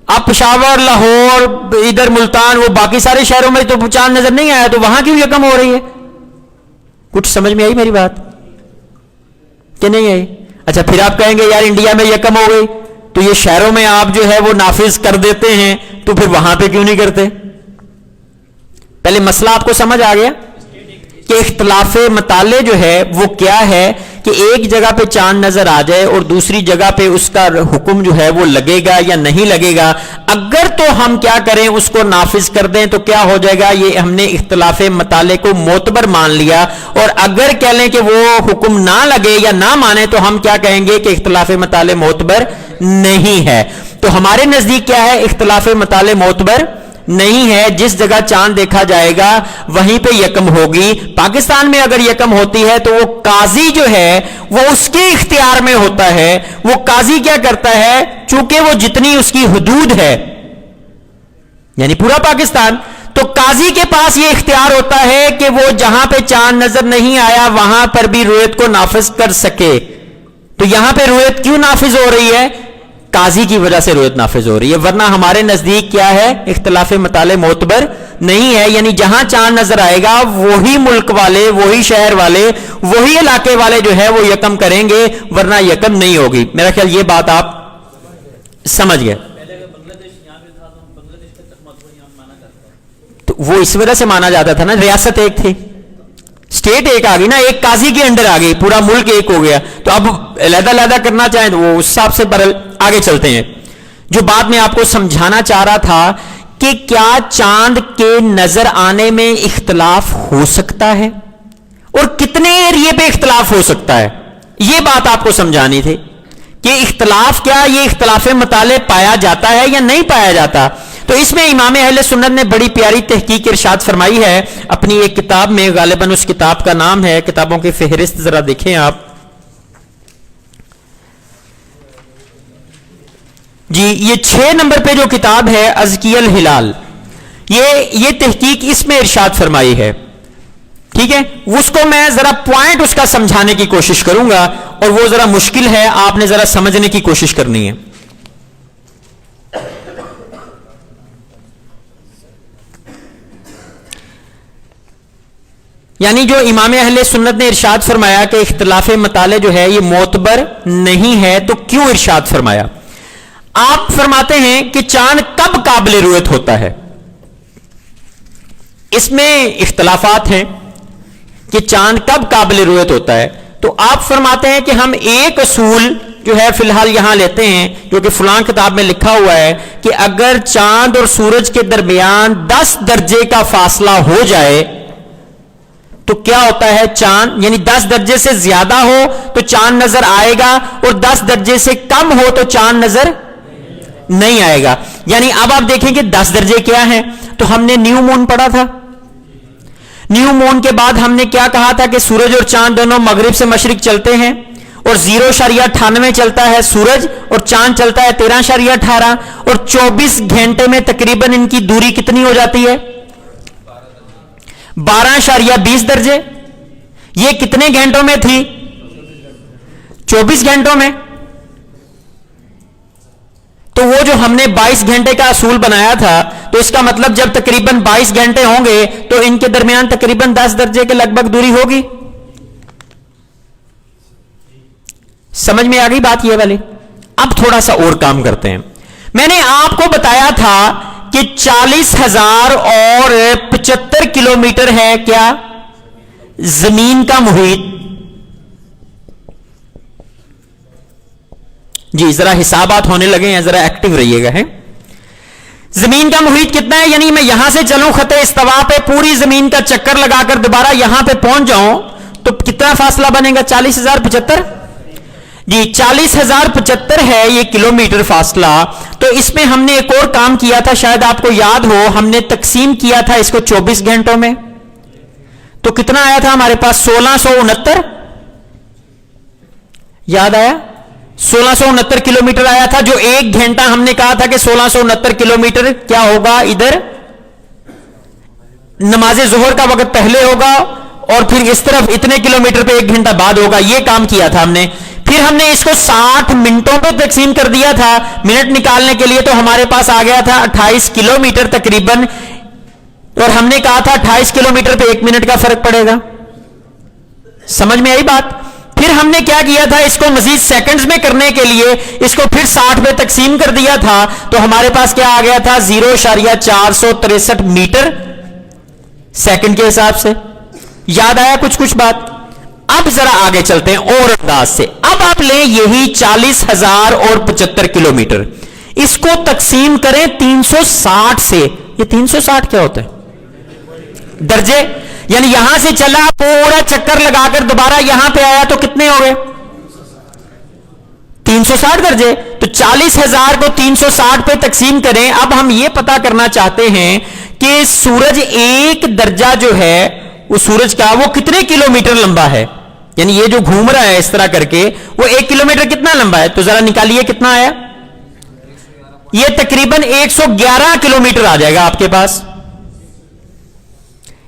اب پشاور، لاہور، ادھر ملتان، وہ باقی سارے شہروں میں تو چاند نظر نہیں آیا تو وہاں کیوں یکم ہو رہی ہے؟ کچھ سمجھ میں آئی میری بات کہ نہیں آئی؟ اچھا پھر آپ کہیں گے یار انڈیا میں یکم ہو گئی تو یہ شہروں میں آپ جو ہے وہ نافذ کر دیتے ہیں تو پھر وہاں پہ کیوں نہیں کرتے؟ پہلے مسئلہ آپ کو سمجھ آ گیا کہ اختلاف مطالع جو ہے وہ کیا ہے کہ ایک جگہ پہ چاند نظر آ جائے اور دوسری جگہ پہ اس کا حکم جو ہے وہ لگے گا یا نہیں لگے گا. اگر تو ہم کیا کریں اس کو نافذ کر دیں تو کیا ہو جائے گا، یہ ہم نے اختلاف مطالع کو معتبر مان لیا. اور اگر کہہ لیں کہ وہ حکم نہ لگے یا نہ مانے تو ہم کیا کہیں گے کہ اختلاف مطالع معتبر نہیں ہے. تو ہمارے نزدیک کیا ہے؟ اختلاف مطالع معتبر نہیں ہے، جس جگہ چاند دیکھا جائے گا وہیں پہ یکم ہوگی. پاکستان میں اگر یکم ہوتی ہے تو وہ قاضی جو ہے وہ اس کے اختیار میں ہوتا ہے. وہ قاضی کیا کرتا ہے، چونکہ وہ جتنی اس کی حدود ہے یعنی پورا پاکستان، تو قاضی کے پاس یہ اختیار ہوتا ہے کہ وہ جہاں پہ چاند نظر نہیں آیا وہاں پر بھی رویت کو نافذ کر سکے. تو یہاں پہ رویت کیوں نافذ ہو رہی ہے؟ قاضی کی وجہ سے رویت نافذ ہو رہی ہے، ورنہ ہمارے نزدیک کیا ہے؟ اختلاف مطالع معتبر نہیں ہے. یعنی جہاں چاند نظر آئے گا وہی ملک والے، وہی شہر والے، وہی علاقے والے جو ہے وہ یکم کریں گے، ورنہ یکم نہیں ہوگی. میرا خیال یہ بات آپ سمجھ گئے. تو وہ اس وجہ سے مانا جاتا تھا نا، ریاست ایک تھی، اسٹیٹ ایک آ گئی نا، ایک قاضی کے انڈر آ گئی، پورا ملک ایک ہو گیا. تو اب علیحدہ علیحدہ کرنا چاہیں تو وہ اس حساب سے آگے چلتے ہیں. جو بات میں آپ کو سمجھانا چاہ رہا تھا کہ کیا چاند کے نظر آنے میں اختلاف ہو سکتا ہے اور کتنے ایریے پہ اختلاف ہو سکتا ہے، یہ بات آپ کو سمجھانی تھی کہ اختلاف کیا، یہ اختلاف مطالع پایا جاتا ہے یا نہیں پایا جاتا. تو اس میں امام اہل سنت نے بڑی پیاری تحقیق ارشاد فرمائی ہے اپنی ایک کتاب میں، غالباً اس کتاب کا نام ہے، کتابوں کی فہرست ذرا دیکھیں آپ جی، یہ 6 نمبر پہ جو کتاب ہے ازکی الہلال، یہ تحقیق اس میں ارشاد فرمائی ہے. ٹھیک ہے، اس کو میں ذرا پوائنٹ اس کا سمجھانے کی کوشش کروں گا اور وہ ذرا مشکل ہے، آپ نے ذرا سمجھنے کی کوشش کرنی ہے. یعنی جو امام اہل سنت نے ارشاد فرمایا کہ اختلاف مطالع جو ہے یہ معتبر نہیں ہے، تو کیوں ارشاد فرمایا؟ آپ فرماتے ہیں کہ چاند کب قابل رویت ہوتا ہے. اس میں اختلافات ہیں کہ چاند کب قابل رویت ہوتا ہے. تو آپ فرماتے ہیں کہ ہم ایک اصول جو ہے فی الحال یہاں لیتے ہیں جو کہ فلاں کتاب میں لکھا ہوا ہے کہ اگر چاند اور سورج کے درمیان 10 درجے کا فاصلہ ہو جائے تو کیا ہوتا ہے، چاند یعنی 10 درجے سے زیادہ ہو تو چاند نظر آئے گا اور 10 درجے سے کم ہو تو چاند نظر نہیں آئے گا. یعنی اب آپ دیکھیں کہ 10 درجے کیا ہیں. تو ہم نے نیو مون پڑھا تھا. نیو مون کے بعد ہم نے کیا کہا تھا کہ سورج اور چاند دونوں مغرب سے مشرق چلتے ہیں اور 0.98 چلتا ہے سورج اور چاند چلتا ہے 13.18 اور 24 گھنٹے میں تقریباً ان کی دوری کتنی ہو جاتی ہے؟ 12.20 درجے. یہ کتنے گھنٹوں میں تھی؟ 24 گھنٹوں میں. تو وہ جو ہم نے 22 گھنٹے کا اصول بنایا تھا تو اس کا مطلب جب تقریباً 22 گھنٹے ہوں گے تو ان کے درمیان تقریباً 10 درجے کے لگ بھگ دوری ہوگی. سمجھ میں آ گئی بات یہ والی؟ اب تھوڑا سا اور کام کرتے ہیں. میں نے آپ کو بتایا تھا کہ 40,000 اور 75 کلومیٹر ہے کیا زمین کا محیط. جی ذرا حسابات ہونے لگے ہیں, ذرا ایکٹیو رہیے گا. ہے زمین کا محیط کتنا ہے؟ یعنی میں یہاں سے چلوں خط استوا پہ پوری زمین کا چکر لگا کر دوبارہ یہاں پہ پہنچ جاؤں تو کتنا فاصلہ بنے گا؟ 40,075. جی 40,075 ہے یہ کلومیٹر فاصلہ. تو اس میں ہم نے ایک اور کام کیا تھا, شاید آپ کو یاد ہو, ہم نے تقسیم کیا تھا اس کو 24 گھنٹوں میں. تو کتنا آیا تھا ہمارے پاس؟ 1669. یاد آیا؟ 1669 کلومیٹر آیا تھا. جو ایک گھنٹہ ہم نے کہا تھا کہ 1669 کلومیٹر کیا ہوگا, ادھر نماز ظہر کا وقت پہلے ہوگا اور پھر اس طرف اتنے کلومیٹر پہ ایک گھنٹہ بعد ہوگا. یہ کام کیا تھا ہم نے. پھر ہم نے اس کو 60 منٹوں پہ تقسیم کر دیا تھا منٹ نکالنے کے لیے. تو ہمارے پاس آ گیا تھا 28 کلومیٹر تقریباً, اور ہم نے کہا تھا 28 کلومیٹر پہ 1 منٹ کا فرق پڑے گا. سمجھ میں آئی بات؟ پھر ہم نے کیا کیا تھا, اس کو مزید سیکنڈز میں کرنے کے لیے اس کو پھر 60 پہ تقسیم کر دیا تھا. تو ہمارے پاس کیا آ گیا تھا؟ 0.463 میٹر سیکنڈ کے حساب سے. یاد آیا کچھ بات؟ اب ذرا آگے چلتے ہیں اور انداز سے. اب آپ لیں یہی 40,000 اور 75 کلومیٹر, اس کو تقسیم کریں 360 سے. یہ 360 کیا ہوتا ہے؟ درجے. یعنی یہاں سے چلا پورا چکر لگا کر دوبارہ یہاں پہ آیا تو کتنے ہو گئے؟ 360 درجے. تو 40,000 کو 360 پہ تقسیم کریں. اب ہم یہ پتا کرنا چاہتے ہیں کہ سورج ایک درجہ جو ہے وہ سورج کا وہ کتنے کلومیٹر لمبا ہے. یعنی یہ جو گھوم رہا ہے اس طرح کر کے وہ 1 کلومیٹر کتنا لمبا ہے؟ تو ذرا نکالیے کتنا آیا. یہ تقریباً 111 کلومیٹر آ جائے گا آپ کے پاس.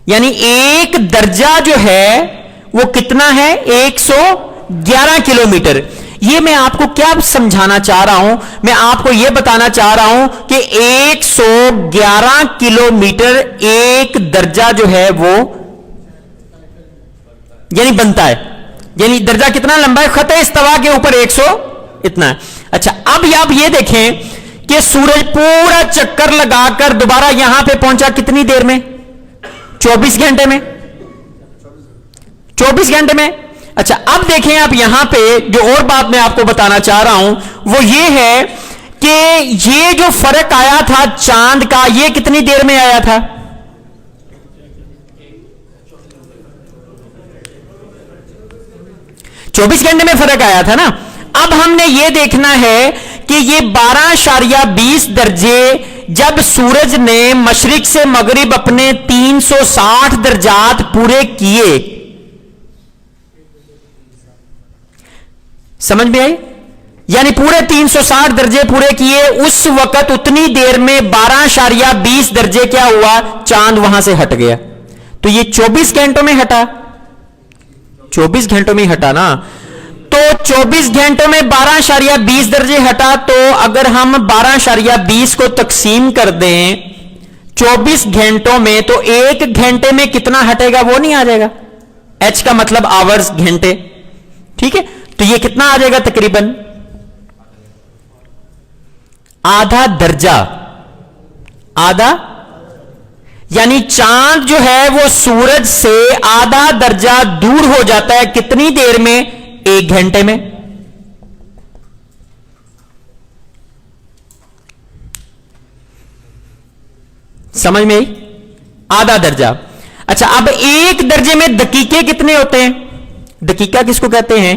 یعنی ایک درجہ جو ہے وہ کتنا ہے؟ 111 کلومیٹر. یہ میں آپ کو کیا سمجھانا چاہ رہا ہوں؟ میں آپ کو یہ بتانا چاہ رہا ہوں کہ 111 کلومیٹر ایک درجہ جو ہے وہ یعنی بنتا ہے. یعنی درجہ کتنا لمبا ہے؟ خط استوا کے اوپر 100 اتنا ہے. اچھا اب آپ یہ دیکھیں کہ سورج پورا چکر لگا کر دوبارہ یہاں پہ پہنچا کتنی دیر میں؟ 24 گھنٹے میں. 24 گھنٹے میں. اچھا اب دیکھیں آپ یہاں پہ جو اور بات میں آپ کو بتانا چاہ رہا ہوں وہ یہ ہے کہ یہ جو فرق آیا تھا چاند کا, یہ کتنی دیر میں آیا تھا؟ 24 گھنٹے میں فرق آیا تھا نا. اب ہم نے یہ دیکھنا ہے کہ یہ 12.20 درجے جب سورج نے مشرق سے مغرب اپنے 360 درجات پورے کیے, سمجھ میں آئی؟ یعنی پورے 360 درجے پورے کیے, اس وقت اتنی دیر میں 12.20 درجے کیا ہوا؟ چاند وہاں سے ہٹ گیا. تو یہ 24 گھنٹوں میں ہٹا. 24 گھنٹوں میں ہٹا نا. تو 24 گھنٹوں میں 12.20 درجے ہٹا. تو اگر ہم 12.20 کو تقسیم کر دیں 24 گھنٹوں میں تو ایک گھنٹے میں کتنا ہٹے گا وہ نہیں آ جائے گا؟ ایچ کا مطلب آورز, گھنٹے. ٹھیک ہے, تو یہ کتنا آ جائے گا؟ تقریباً آدھا درجہ. آدھا یعنی چاند جو ہے وہ سورج سے آدھا درجہ دور ہو جاتا ہے کتنی دیر میں؟ 1 گھنٹے میں. سمجھ میں آئی؟ آدھا درجہ. اچھا اب ایک درجے میں دقیقے کتنے ہوتے ہیں؟ دقیقہ کس کو کہتے ہیں؟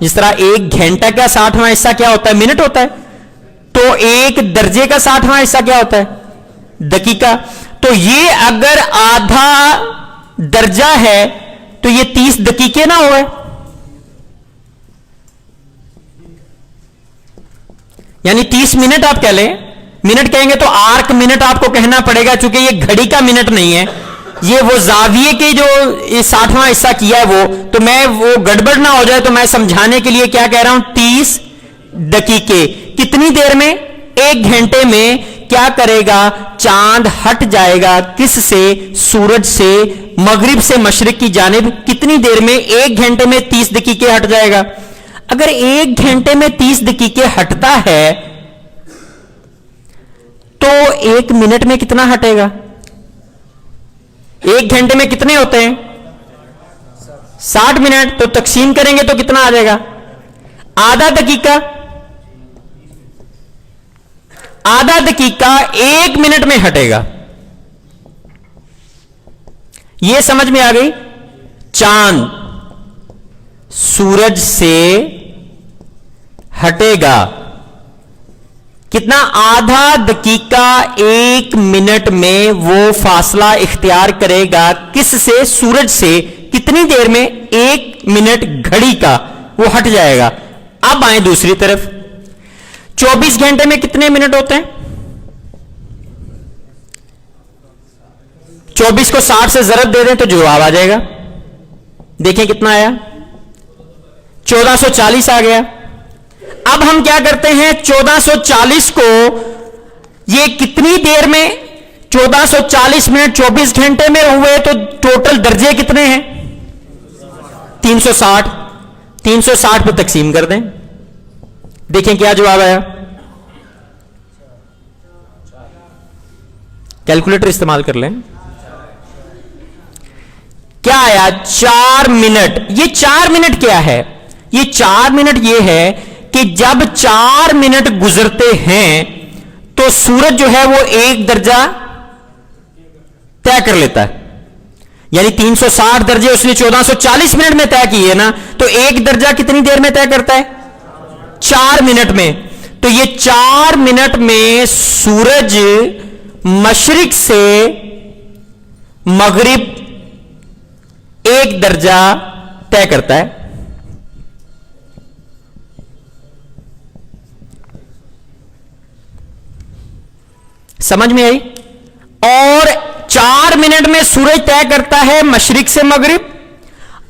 جس طرح 1 گھنٹہ کا 60واں حصہ کیا ہوتا ہے, منٹ ہوتا ہے, تو 1 درجے کا 60واں حصہ کیا ہوتا ہے, دقیقہ. تو یہ اگر آدھا درجہ ہے تو یہ 30 دقیقے نہ ہوئے, یعنی 30 منٹ آپ کہہ لیں. منٹ کہیں گے تو آرک منٹ آپ کو کہنا پڑے گا, چونکہ یہ گھڑی کا منٹ نہیں ہے, یہ وہ زاویے کے جو 60واں حصہ کیا ہے وہ, تو میں وہ گڑبڑ نہ ہو جائے تو میں سمجھانے کے لیے کیا کہہ رہا ہوں, 30 دقیقے. کتنی دیر میں, 1 گھنٹے میں کیا کرے گا, چاند ہٹ جائے گا کس سے, سورج سے, مغرب سے مشرق کی جانب. کتنی دیر میں, 1 گھنٹے میں 30 دقیقے ہٹ جائے گا. اگر 1 گھنٹے میں 30 دقیقے ہٹتا ہے تو 1 منٹ میں کتنا ہٹے گا, 1 گھنٹے میں کتنے ہوتے ہیں, 60 منٹ. تو تقسیم کریں گے تو کتنا آ جائے گا, آدھا دقیقہ. آدھا دقیقہ 1 منٹ میں ہٹے گا. یہ سمجھ میں آ گئی. چاند سورج سے ہٹے گا کتنا, آدھا دقیقہ 1 منٹ میں وہ فاصلہ اختیار کرے گا کس سے, سورج سے. کتنی دیر میں, 1 منٹ گھڑی کا وہ ہٹ جائے گا. اب آئیں دوسری طرف, 24 گھنٹے میں کتنے منٹ ہوتے ہیں, 24 کو 60 سے ضرب دے دیں تو جواب آ جائے گا. دیکھیں کتنا آیا, 1440 آ گیا. اب ہم کیا کرتے ہیں, 1440 کو یہ کتنی دیر میں, 1440 منٹ 24 گھنٹے میں ہوئے تو ٹوٹل درجے کتنے ہیں, 360. 360 پہ تقسیم کر دیں, دیکھیں کیا جواب آیا. کیلکولیٹر استعمال کر لیں. کیا آیا, 4 منٹ. یہ 4 منٹ کیا ہے, یہ 4 منٹ یہ ہے کہ جب 4 منٹ گزرتے ہیں تو سورج جو ہے وہ 1 درجہ طے کر لیتا ہے. یعنی 360 درجے اس نے 1440 منٹ میں طے کیے نا, تو 1 درجہ کتنی دیر میں طے کرتا ہے, 4 منٹ میں. تو یہ 4 منٹ میں سورج مشرق سے مغرب 1 درجہ طے کرتا ہے. سمجھ میں آئی. اور 4 منٹ میں سورج طے کرتا ہے مشرق سے مغرب,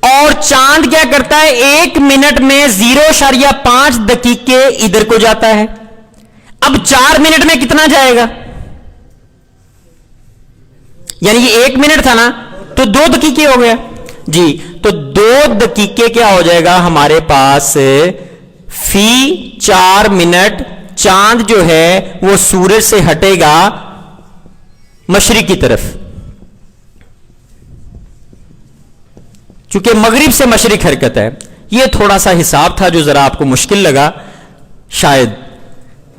اور چاند کیا کرتا ہے, 1 منٹ میں 0.5 دقیقے ادھر کو جاتا ہے. اب 4 منٹ میں کتنا جائے گا, یعنی یہ 1 منٹ تھا نا, تو 2 دقیقے ہو گیا جی. تو 2 دقیقے کیا ہو جائے گا ہمارے پاس, فی 4 منٹ چاند جو ہے وہ سورج سے ہٹے گا مشرق کی طرف. چونکہ مغرب سے مشرق حرکت ہے. یہ تھوڑا سا حساب تھا جو ذرا آپ کو مشکل لگا شاید.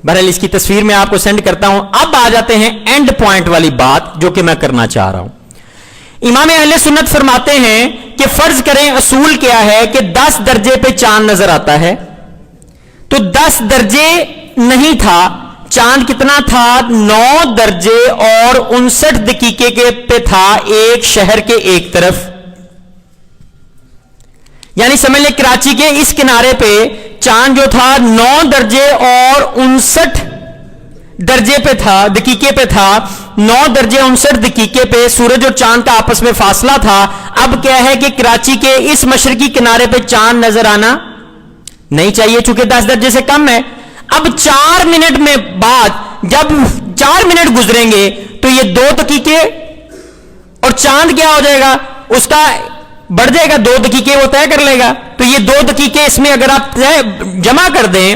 بہرحال اس کی تصویر میں آپ کو سینڈ کرتا ہوں. اب آ جاتے ہیں اینڈ پوائنٹ والی بات جو کہ میں کرنا چاہ رہا ہوں. امام اہل سنت فرماتے ہیں کہ فرض کریں اصول کیا ہے کہ 10 درجے پہ چاند نظر آتا ہے, تو 10 درجے نہیں تھا, چاند کتنا تھا, 9 درجے اور 59 دقیقے کے پہ تھا ایک شہر کے ایک طرف. یعنی سمجھ لیں کراچی کے اس کنارے پہ چاند جو تھا 9 درجے اور 59 درجے پہ تھا, دقیقے پہ تھا. 9 درجے 59 دقیقے پہ سورج اور چاند کا آپس میں فاصلہ تھا. اب کیا ہے کہ کراچی کے اس مشرقی کنارے پہ چاند نظر آنا نہیں چاہیے چونکہ 10 درجے سے کم ہے. اب 4 منٹ میں بعد جب 4 منٹ گزریں گے تو یہ 2 دقیقے اور چاند کیا ہو جائے گا, اس کا بڑھ جائے گا, 2 دقیقے وہ طے کر لے گا. تو یہ 2 دقیقے اس میں اگر آپ جمع کر دیں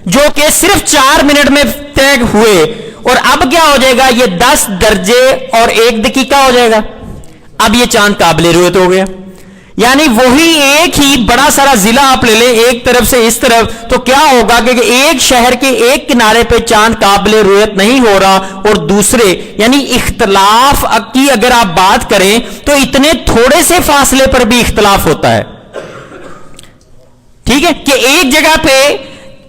جو کہ صرف 4 منٹ میں طے ہوئے, اور اب کیا ہو جائے گا, یہ 10 درجے اور 1 دقیقہ ہو جائے گا. اب یہ چاند قابل رؤیت ہو گیا. یعنی وہی ایک ہی بڑا سارا ضلع آپ لے لیں ایک طرف سے اس طرف, تو کیا ہوگا کہ ایک شہر کے ایک کنارے پہ چاند قابل رؤیت نہیں ہو رہا, اور دوسرے یعنی اختلاف کی اگر آپ بات کریں تو اتنے تھوڑے سے فاصلے پر بھی اختلاف ہوتا ہے. ٹھیک ہے کہ ایک جگہ پہ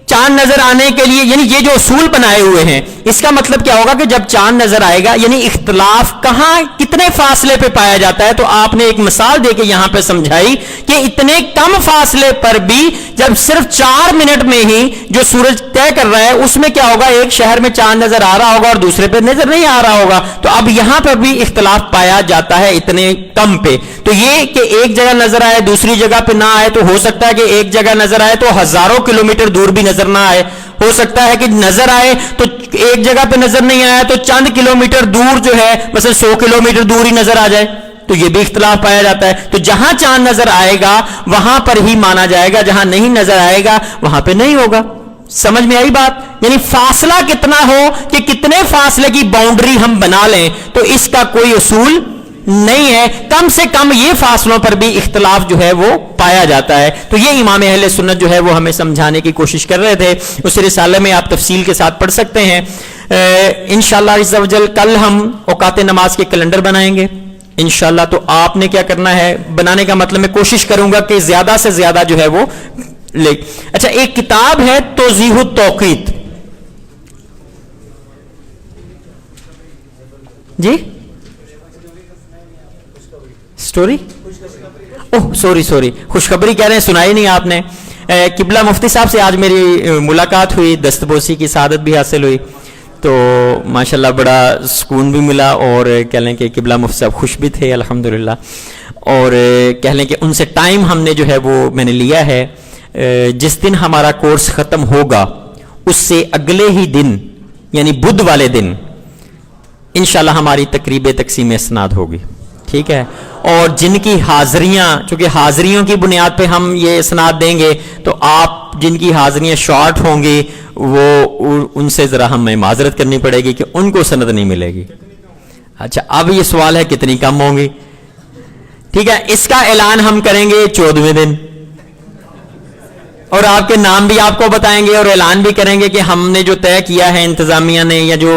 چاند نظر آنے کے لیے، یعنی یہ جو اصول بنائے ہوئے ہیں، اس کا مطلب کیا ہوگا کہ جب چاند نظر آئے گا، یعنی اختلاف کہاں کتنے فاصلے پہ پایا جاتا ہے. تو آپ نے ایک مثال دے کے یہاں پہ سمجھائی کہ اتنے کم فاصلے پر بھی جب صرف 4 منٹ میں ہی جو سورج طے کر رہا ہے، اس میں کیا ہوگا، ایک شہر میں چاند نظر آ رہا ہوگا اور دوسرے پہ نظر نہیں آ رہا ہوگا. تو اب یہاں پر بھی اختلاف پایا جاتا ہے اتنے کم پہ. تو یہ کہ ایک جگہ نظر آئے دوسری جگہ پہ نہ آئے، تو ہو سکتا ہے کہ ایک جگہ نظر آئے تو ہزاروں کلومیٹر دور بھی نظر نہ آئے. ہو سکتا ہے کہ نظر آئے تو ایک جگہ پہ نظر نہیں آیا تو چند کلومیٹر دور جو ہے مثلا 100 کلومیٹر دور ہی نظر آ جائے. تو یہ بھی اختلاف پایا جاتا ہے. تو جہاں چاند نظر آئے گا وہاں پر ہی مانا جائے گا، جہاں نہیں نظر آئے گا وہاں پہ نہیں ہوگا. سمجھ میں آئی بات؟ یعنی فاصلہ کتنا ہو کہ کتنے فاصلے کی باؤنڈری ہم بنا لیں، تو اس کا کوئی اصول نہیں ہے. کم سے کم یہ فاصلوں پر بھی اختلاف جو ہے وہ پایا جاتا ہے. تو یہ امام اہل سنت جو ہے وہ ہمیں سمجھانے کی کوشش کر رہے تھے. اس رسالے میں آپ تفصیل کے ساتھ پڑھ سکتے ہیں. انشاءاللہ عز و جل کل ہم اوقات نماز کے کیلنڈر بنائیں گے انشاءاللہ. تو آپ نے کیا کرنا ہے، بنانے کا مطلب میں کوشش کروں گا کہ زیادہ سے زیادہ جو ہے وہ لے. اچھا، ایک کتاب ہے توضیح التوقیت. جی سٹوری، اوہ سوری خوشخبری کہہ رہے ہیں، سنائی نہیں آپ نے. قبلہ مفتی صاحب سے آج میری ملاقات ہوئی، دستبوسی کی سعادت بھی حاصل ہوئی. تو ماشاءاللہ بڑا سکون بھی ملا، اور کہہ لیں کہ قبلہ مفتی صاحب خوش بھی تھے الحمدللہ. اور کہہ لیں کہ ان سے ٹائم ہم نے جو ہے وہ میں نے لیا ہے. جس دن ہمارا کورس ختم ہوگا اس سے اگلے ہی دن یعنی بدھ والے دن انشاءاللہ ہماری تقریب تقسیم اسناد ہوگی. ٹھیک ہے، اور جن کی حاضریاں، چونکہ حاضریوں کی بنیاد پہ ہم یہ اسناد دیں گے، تو آپ جن کی حاضریاں شارٹ ہوں گی وہ ان سے ذرا ہمیں معذرت کرنی پڑے گی کہ ان کو سند نہیں ملے گی. اچھا، اب یہ سوال ہے کتنی کم ہوں گی. ٹھیک ہے، اس کا اعلان ہم کریں گے 14ویں دن، اور آپ کے نام بھی آپ کو بتائیں گے اور اعلان بھی کریں گے کہ ہم نے جو طے کیا ہے انتظامیہ نے یا جو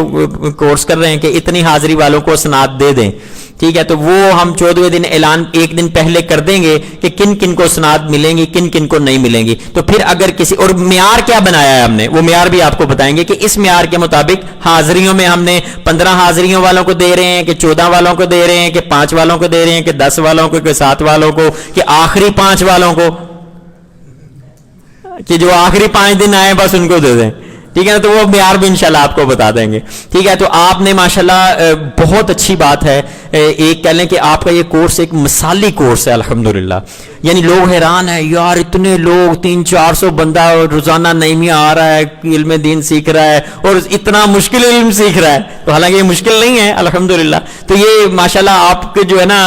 کورس کر رہے ہیں کہ اتنی حاضری والوں کو اسناد دے دیں. ٹھیک ہے، تو وہ ہم 14ویں دن اعلان ایک دن پہلے کر دیں گے کہ کن کن کو اسناد ملیں گی، کن کن کو نہیں ملیں گی. تو پھر اگر کسی، اور معیار کیا بنایا ہے ہم نے، وہ معیار بھی آپ کو بتائیں گے کہ اس معیار کے مطابق حاضریوں میں ہم نے 15 حاضریوں والوں کو دے رہے ہیں کہ 14 والوں کو دے رہے ہیں کہ 5 والوں کو دے رہے ہیں کہ 10 والوں کو کہ 7 والوں کو کہ آخری 5 والوں کو، کہ جو آخری 5 دن آئے بس ان کو دے دیں. ٹھیک ہے نا، تو وہ معیار بھی انشاءاللہ آپ کو بتا دیں گے. ٹھیک ہے، تو آپ نے ماشاءاللہ بہت اچھی بات ہے. ایک کہہ لیں کہ آپ کا یہ کورس ایک مثالی کورس ہے الحمدللہ. یعنی لوگ حیران ہیں، یار اتنے لوگ 300-400 بندہ روزانہ نئی آ رہا ہے، علم دین سیکھ رہا ہے اور اتنا مشکل علم سیکھ رہا ہے. تو حالانکہ یہ مشکل نہیں ہے الحمدللہ. تو یہ ماشاءاللہ آپ کے جو ہے نا،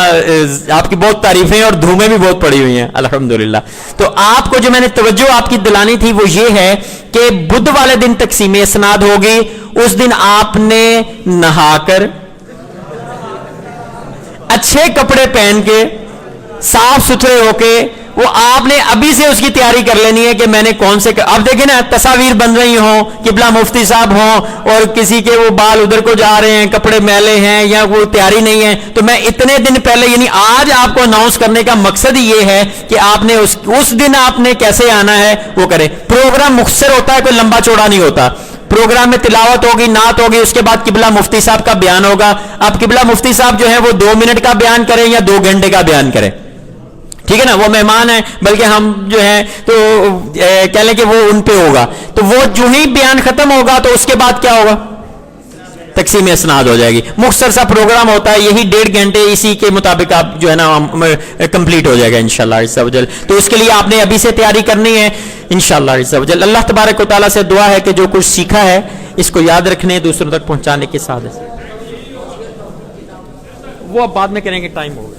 آپ کی بہت تعریفیں اور دھومیں بھی بہت پڑی ہوئی ہیں الحمدللہ. تو آپ کو جو میں نے توجہ آپ کی دلانی تھی وہ یہ ہے کہ بدھ والے دن تقسیم اسناد ہوگی. اس دن آپ نے نہا کر اچھے کپڑے پہن کے صاف ستھرے ہو کے وہ آپ نے ابھی سے اس کی تیاری کر لینی ہے کہ میں نے کون سے، اب دیکھیں نا تصاویر بن رہی ہوں، قبلہ مفتی صاحب ہوں اور کسی کے وہ بال ادھر کو جا رہے ہیں، کپڑے میلے ہیں یا وہ تیاری نہیں ہے. تو میں اتنے دن پہلے، یعنی آج آپ کو اناؤنس کرنے کا مقصد یہ ہے کہ آپ نے اس دن آپ نے کیسے آنا ہے وہ کرے. پروگرام مختصر ہوتا ہے، کوئی لمبا چوڑا نہیں ہوتا. پروگرام میں تلاوت ہوگی، نعت ہوگی، اس کے بعد قبلہ مفتی صاحب کا بیان ہوگا. اب قبلہ مفتی صاحب جو ہے وہ 2 منٹ کا بیان کریں یا 2 گھنٹے کا بیان کریں. ٹھیک ہے نا، وہ مہمان ہیں بلکہ ہم جو ہیں تو کہہ لیں کہ وہ ان پہ ہوگا. تو وہ جو ہی بیان ختم ہوگا تو اس کے بعد کیا ہوگا، تقسیم اسناد ہو جائے گی. مختصر سا پروگرام ہوتا ہے، یہی 1.5 گھنٹے، اسی کے مطابق آپ جو ہے نا کمپلیٹ ہو جائے گا انشاءاللہ عز و جل. تو اس کے لیے آپ نے ابھی سے تیاری کرنی ہے انشاءاللہ عز و جل. اللہ تبارک و تعالیٰ سے دعا ہے کہ جو کچھ سیکھا ہے اس کو یاد رکھنے، دوسروں تک پہنچانے کے ساتھ وہ اب بعد میں کریں گے، ٹائم ہوگا.